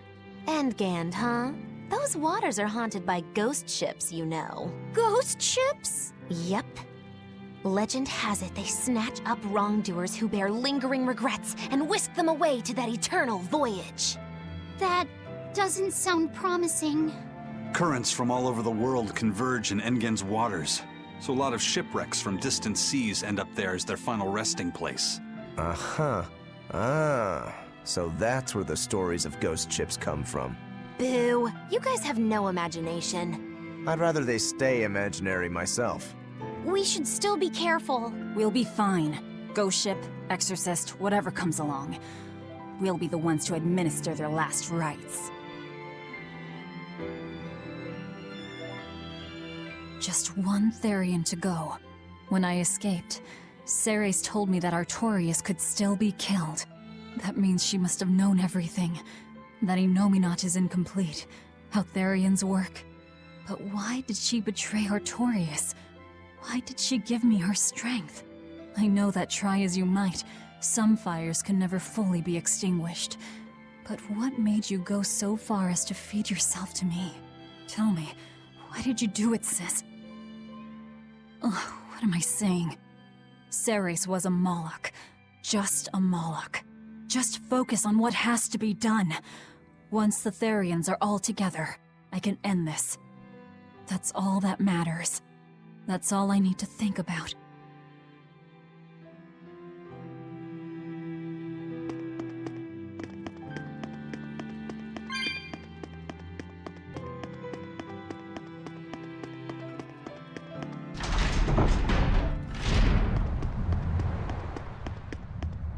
Endgand, huh? Those waters are haunted by ghost ships, you know. Ghost ships? Yep. Legend has it they snatch up wrongdoers who bear lingering regrets and whisk them away to that eternal voyage. That doesn't sound promising. Currents from all over the world converge in Engand's waters, so a lot of shipwrecks from distant seas end up there as their final resting place. Uh-huh. Ah, so that's where the stories of ghost ships come from. Boo, you guys have no imagination. I'd rather they stay imaginary myself. We should still be careful. We'll be fine. Ghost ship, exorcist, whatever comes along. We'll be the ones to administer their last rites. Just one Therian to go. When I escaped, Ceres told me that Artorius could still be killed. That means she must have known everything. That Innominat is incomplete. How Therians work. But why did she betray Artorius? Why did she give me her strength? I know that try as you might, some fires can never fully be extinguished. But what made you go so far as to feed yourself to me? Tell me, why did you do it, sis? Ugh, what am I saying? Ceres was a Moloch. Just a Moloch. Just focus on what has to be done. Once the Therians are all together, I can end this. That's all that matters. That's all I need to think about.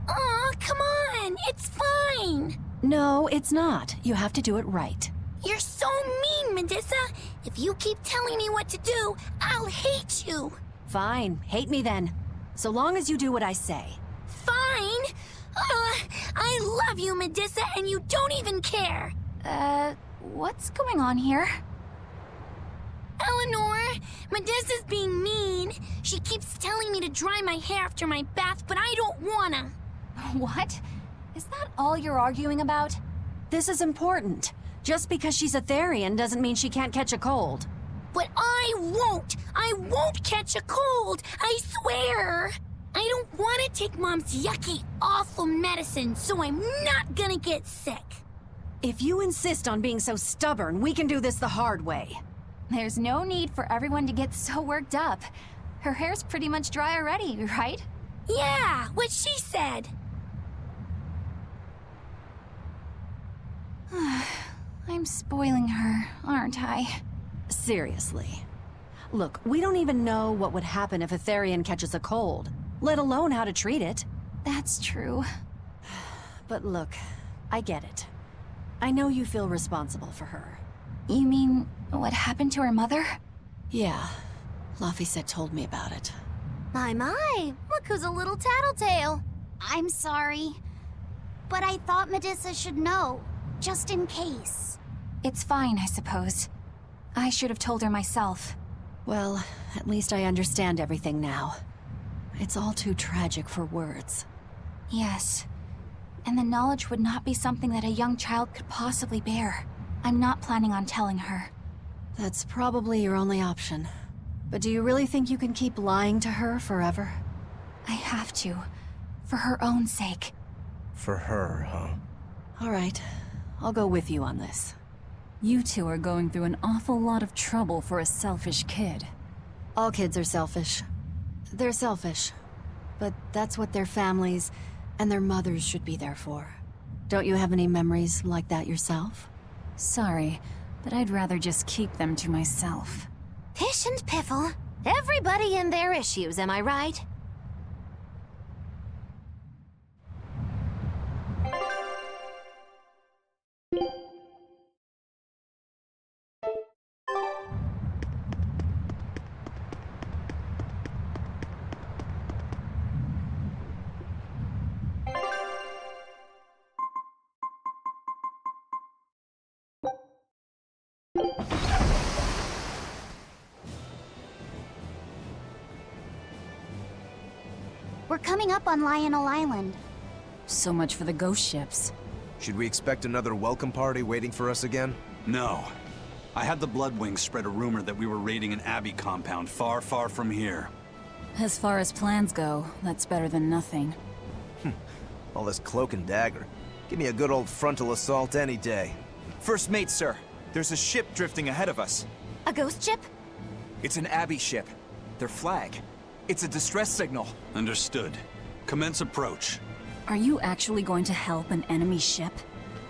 Aw, come on! It's fine! No, it's not. You have to do it right. You're so mean, Medusa! If you keep telling me what to do, I'll hate you! Fine, hate me then. So long as you do what I say. Fine! I love you, Medusa, and you don't even care! What's going on here? Eleanor, Medusa's being mean. She keeps telling me to dry my hair after my bath, but I don't wanna. What? Is that all you're arguing about? This is important. Just because she's a Therian doesn't mean she can't catch a cold. But I won't! I won't catch a cold! I swear! I don't want to take Mom's yucky, awful medicine, so I'm not gonna get sick. If you insist on being so stubborn, we can do this the hard way. There's no need for everyone to get so worked up. Her hair's pretty much dry already, right? Yeah, what she said. I'm spoiling her, aren't I? Seriously. Look, we don't even know what would happen if a Therian catches a cold, let alone how to treat it. That's true. But look, I get it. I know you feel responsible for her. You mean what happened to her mother? Yeah, Laphicet told me about it. My, look who's a little tattletale. I'm sorry, but I thought Medusa should know, just in case. It's fine, I suppose. I should have told her myself. Well, at least I understand everything now. It's all too tragic for words. Yes. And the knowledge would not be something that a young child could possibly bear. I'm not planning on telling her. That's probably your only option. But do you really think you can keep lying to her forever? I have to. For her own sake. For her, huh? All right. I'll go with you on this. You two are going through an awful lot of trouble for a selfish kid. All kids are selfish. They're selfish. But that's what their families and their mothers should be there for. Don't you have any memories like that yourself? Sorry, but I'd rather just keep them to myself. Pish and piffle. Everybody and their issues, am I right? We're coming up on Lionel Island. So much for the ghost ships. Should we expect another welcome party waiting for us again? No. I had the Bloodwings spread a rumor that we were raiding an Abbey compound far, far from here. As far as plans go, that's better than nothing. All this cloak and dagger. Give me a good old frontal assault any day. First mate, sir. There's a ship drifting ahead of us. A ghost ship? It's an Abbey ship. Their flag. It's a distress signal. Understood. Commence approach. Are you actually going to help an enemy ship?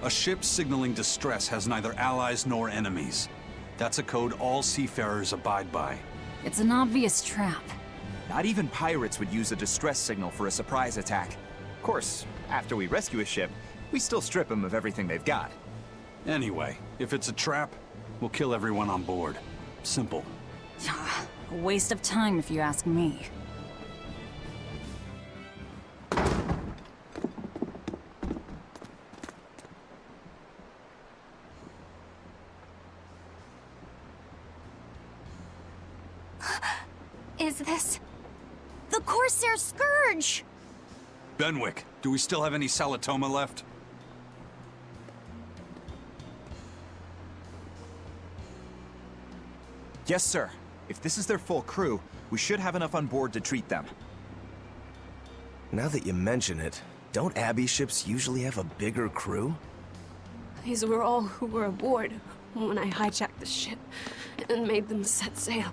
A ship signaling distress has neither allies nor enemies. That's a code all seafarers abide by. It's an obvious trap. Not even pirates would use a distress signal for a surprise attack. Of course, after we rescue a ship, we still strip them of everything they've got. Anyway, if it's a trap, we'll kill everyone on board. Simple. A waste of time if you ask me. Is this... the Corsair Scourge! Benwick, do we still have any Salatoma left? Yes, sir. If this is their full crew, we should have enough on board to treat them. Now that you mention it, don't Abbey ships usually have a bigger crew? These were all who were aboard when I hijacked the ship and made them set sail.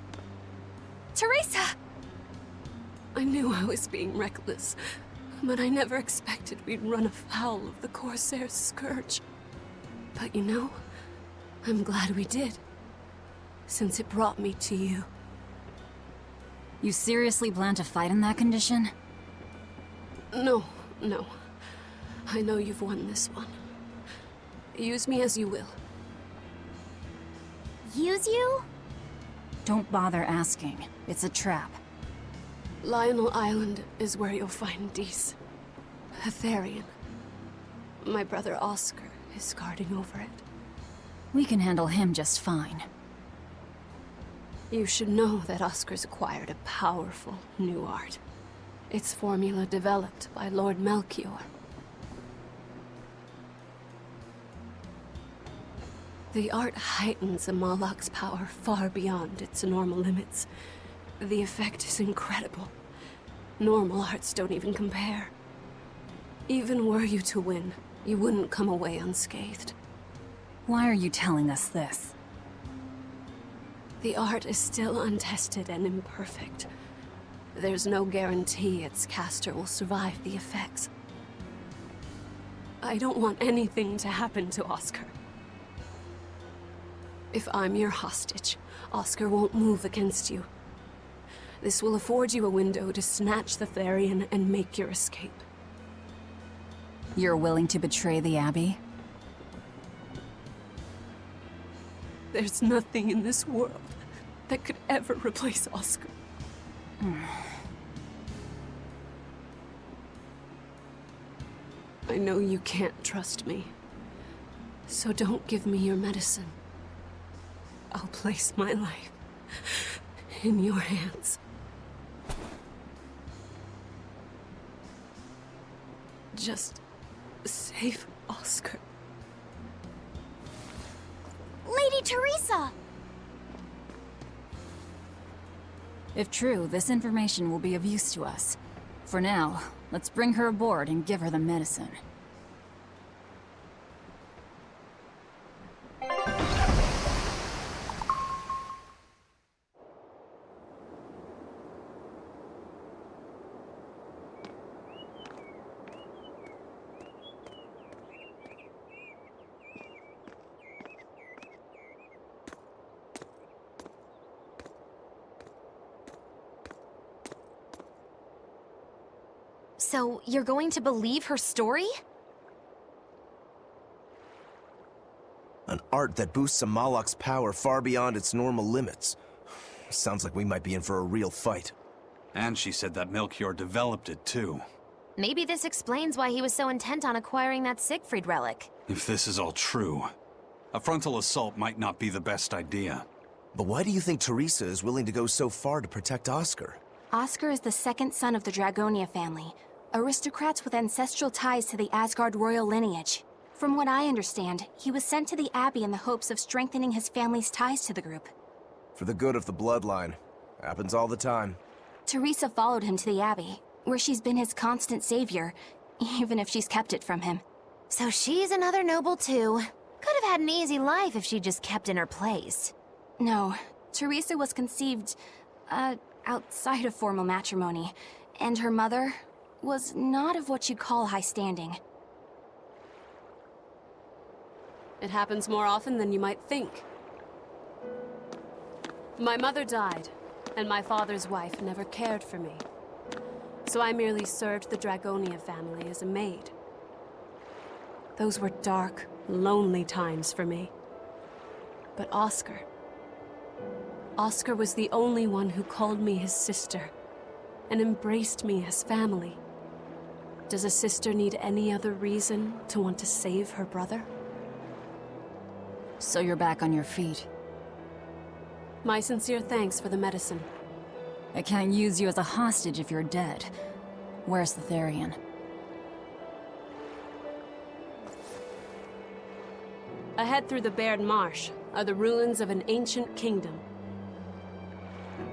Teresa! I knew I was being reckless, but I never expected we'd run afoul of the Corsair's Scourge. But you know, I'm glad we did, since it brought me to you. You seriously plan to fight in that condition? No. I know you've won this one. Use me as you will. Use you? Don't bother asking. It's a trap. Lionel Island is where you'll find Dees. A Therian. My brother Oscar is guarding over it. We can handle him just fine. You should know that Oscar's acquired a powerful new art. Its formula developed by Lord Melchior. The art heightens a Moloch's power far beyond its normal limits. The effect is incredible. Normal arts don't even compare. Even were you to win, you wouldn't come away unscathed. Why are you telling us this? The art is still untested and imperfect. There's no guarantee its caster will survive the effects. I don't want anything to happen to Oscar. If I'm your hostage, Oscar won't move against you. This will afford you a window to snatch the Therian and make your escape. You're willing to betray the Abbey? There's nothing in this world that could ever replace Oscar. I know you can't trust me, so don't give me your medicine. I'll place my life in your hands. Just save Oscar. Lady Teresa! If true, this information will be of use to us. For now, let's bring her aboard and give her the medicine. So, you're going to believe her story? An art that boosts a Moloch's power far beyond its normal limits. Sounds like we might be in for a real fight. And she said that Melchior developed it, too. Maybe this explains why he was so intent on acquiring that Siegfried relic. If this is all true, a frontal assault might not be the best idea. But why do you think Teresa is willing to go so far to protect Oscar? Oscar is the second son of the Dragonia family, aristocrats with ancestral ties to the Asgard royal lineage. From what I understand, he was sent to the Abbey in the hopes of strengthening his family's ties to the group. For the good of the bloodline. Happens all the time. Teresa followed him to the Abbey, where she's been his constant savior, even if she's kept it from him. So she's another noble too. Could have had an easy life if she just kept in her place. No, Teresa was conceived, outside of formal matrimony, and her mother was not of what you'd call high standing. It happens more often than you might think. My mother died, and my father's wife never cared for me. So I merely served the Dragonia family as a maid. Those were dark, lonely times for me. But Oscar was the only one who called me his sister, and embraced me as family. Does a sister need any other reason to want to save her brother? So you're back on your feet. My sincere thanks for the medicine. I can't use you as a hostage if you're dead. Where's the Therian? Ahead through the Baird Marsh are the ruins of an ancient kingdom.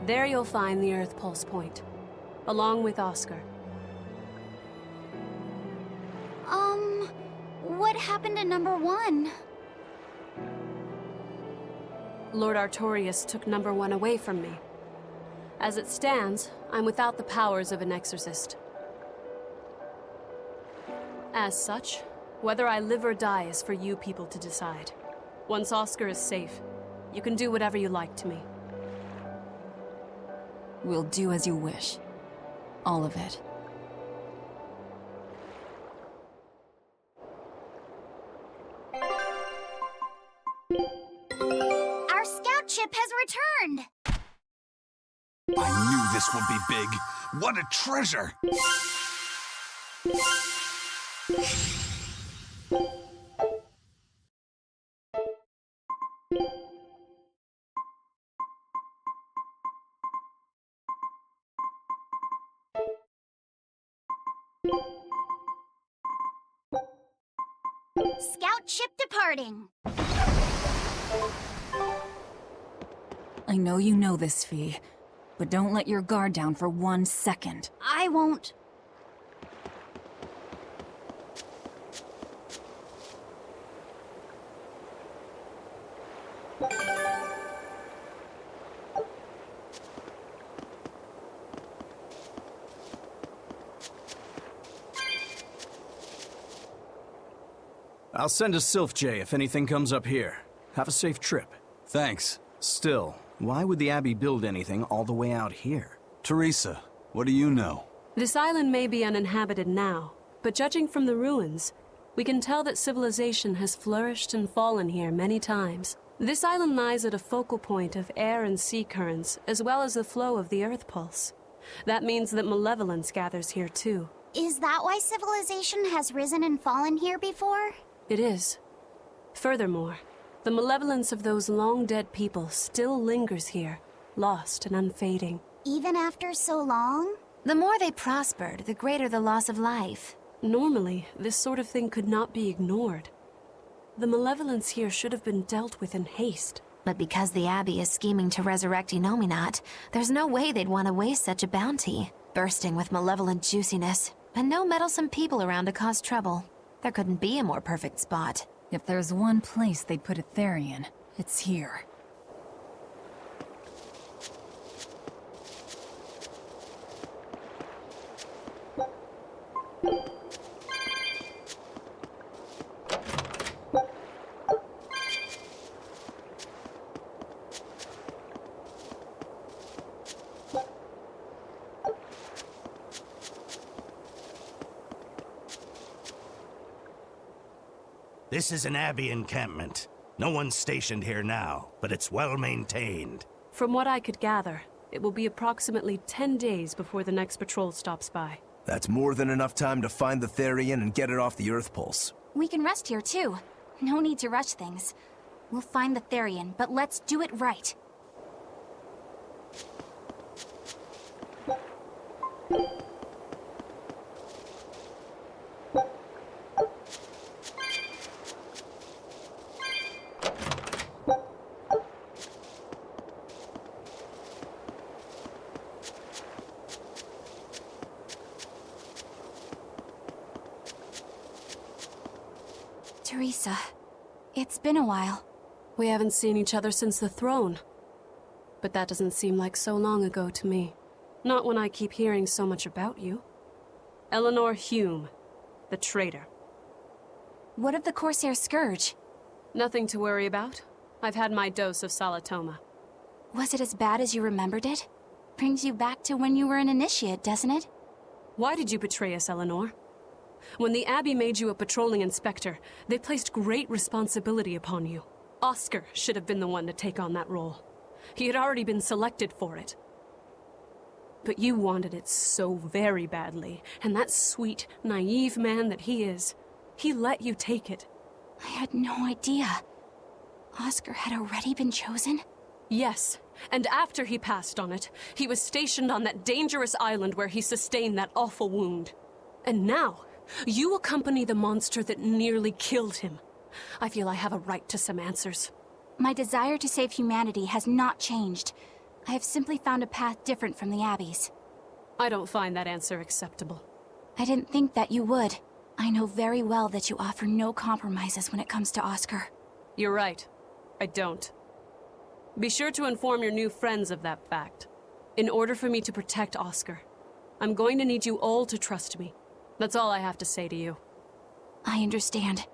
There you'll find the Earth Pulse Point, along with Oscar. What happened to number 1? Lord Artorius took number 1 away from me. As it stands, I'm without the powers of an exorcist. As such, whether I live or die is for you people to decide. Once Oscar is safe, you can do whatever you like to me. We'll do as you wish. All of it. Our scout ship has returned! I knew this would be big. What a treasure! Scout ship departing. I know you know this, Fee, but don't let your guard down for 1 second. I won't. I'll send a Sylph J if anything comes up here. Have a safe trip. Thanks. Still, why would the Abbey build anything all the way out here? Teresa, what do you know? This island may be uninhabited now, but judging from the ruins, we can tell that civilization has flourished and fallen here many times. This island lies at a focal point of air and sea currents, as well as the flow of the Earth Pulse. That means that malevolence gathers here too. Is that why civilization has risen and fallen here before? It is. Furthermore, the malevolence of those long-dead people still lingers here, lost and unfading. Even after so long? The more they prospered, the greater the loss of life. Normally, this sort of thing could not be ignored. The malevolence here should have been dealt with in haste. But because the Abbey is scheming to resurrect Inominat, there's no way they'd want to waste such a bounty. Bursting with malevolent juiciness, and no meddlesome people around to cause trouble. There couldn't be a more perfect spot. If there's one place they'd put a Therian, it's here. This is an Abbey encampment. No one's stationed here now, but it's well maintained. From what I could gather, it will be approximately 10 days before the next patrol stops by. That's more than enough time to find the Therian and get it off the Earth Pulse. We can rest here too. No need to rush things. We'll find the Therian, but let's do it right. Teresa, it's been a while. We haven't seen each other since the throne. But that doesn't seem like so long ago to me. Not when I keep hearing so much about you. Eleanor Hume, the traitor. What of the Corsair Scourge? Nothing to worry about. I've had my dose of Salatoma. Was it as bad as you remembered it? Brings you back to when you were an initiate, doesn't it? Why did you betray us, Eleanor? When the Abbey made you a patrolling inspector, they placed great responsibility upon you. Oscar should have been the one to take on that role. He had already been selected for it. But you wanted it so very badly, and that sweet, naive man that he is, he let you take it. I had no idea. Oscar had already been chosen? Yes, and after he passed on it, he was stationed on that dangerous island where he sustained that awful wound. And now, you accompany the monster that nearly killed him. I feel I have a right to some answers. My desire to save humanity has not changed. I have simply found a path different from the Abbey's. I don't find that answer acceptable. I didn't think that you would. I know very well that you offer no compromises when it comes to Oscar. You're right. I don't. Be sure to inform your new friends of that fact. In order for me to protect Oscar, I'm going to need you all to trust me. That's all I have to say to you. I understand.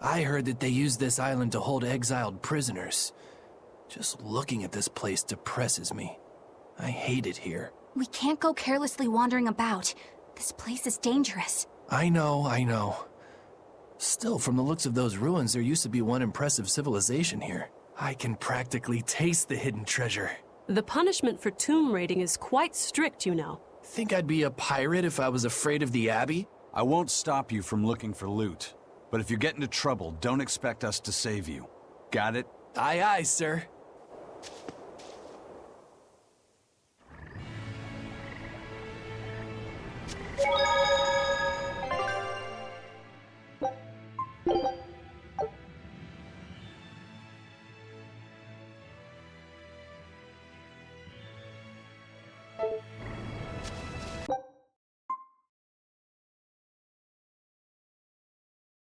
I heard that they use this island to hold exiled prisoners. Just looking at this place depresses me. I hate it here. We can't go carelessly wandering about. This place is dangerous. I know. Still, from the looks of those ruins, there used to be one impressive civilization here. I can practically taste the hidden treasure. The punishment for tomb raiding is quite strict, you know. Think I'd be a pirate if I was afraid of the Abbey? I won't stop you from looking for loot. But if you get into trouble, don't expect us to save you. Got it? Aye, aye, sir.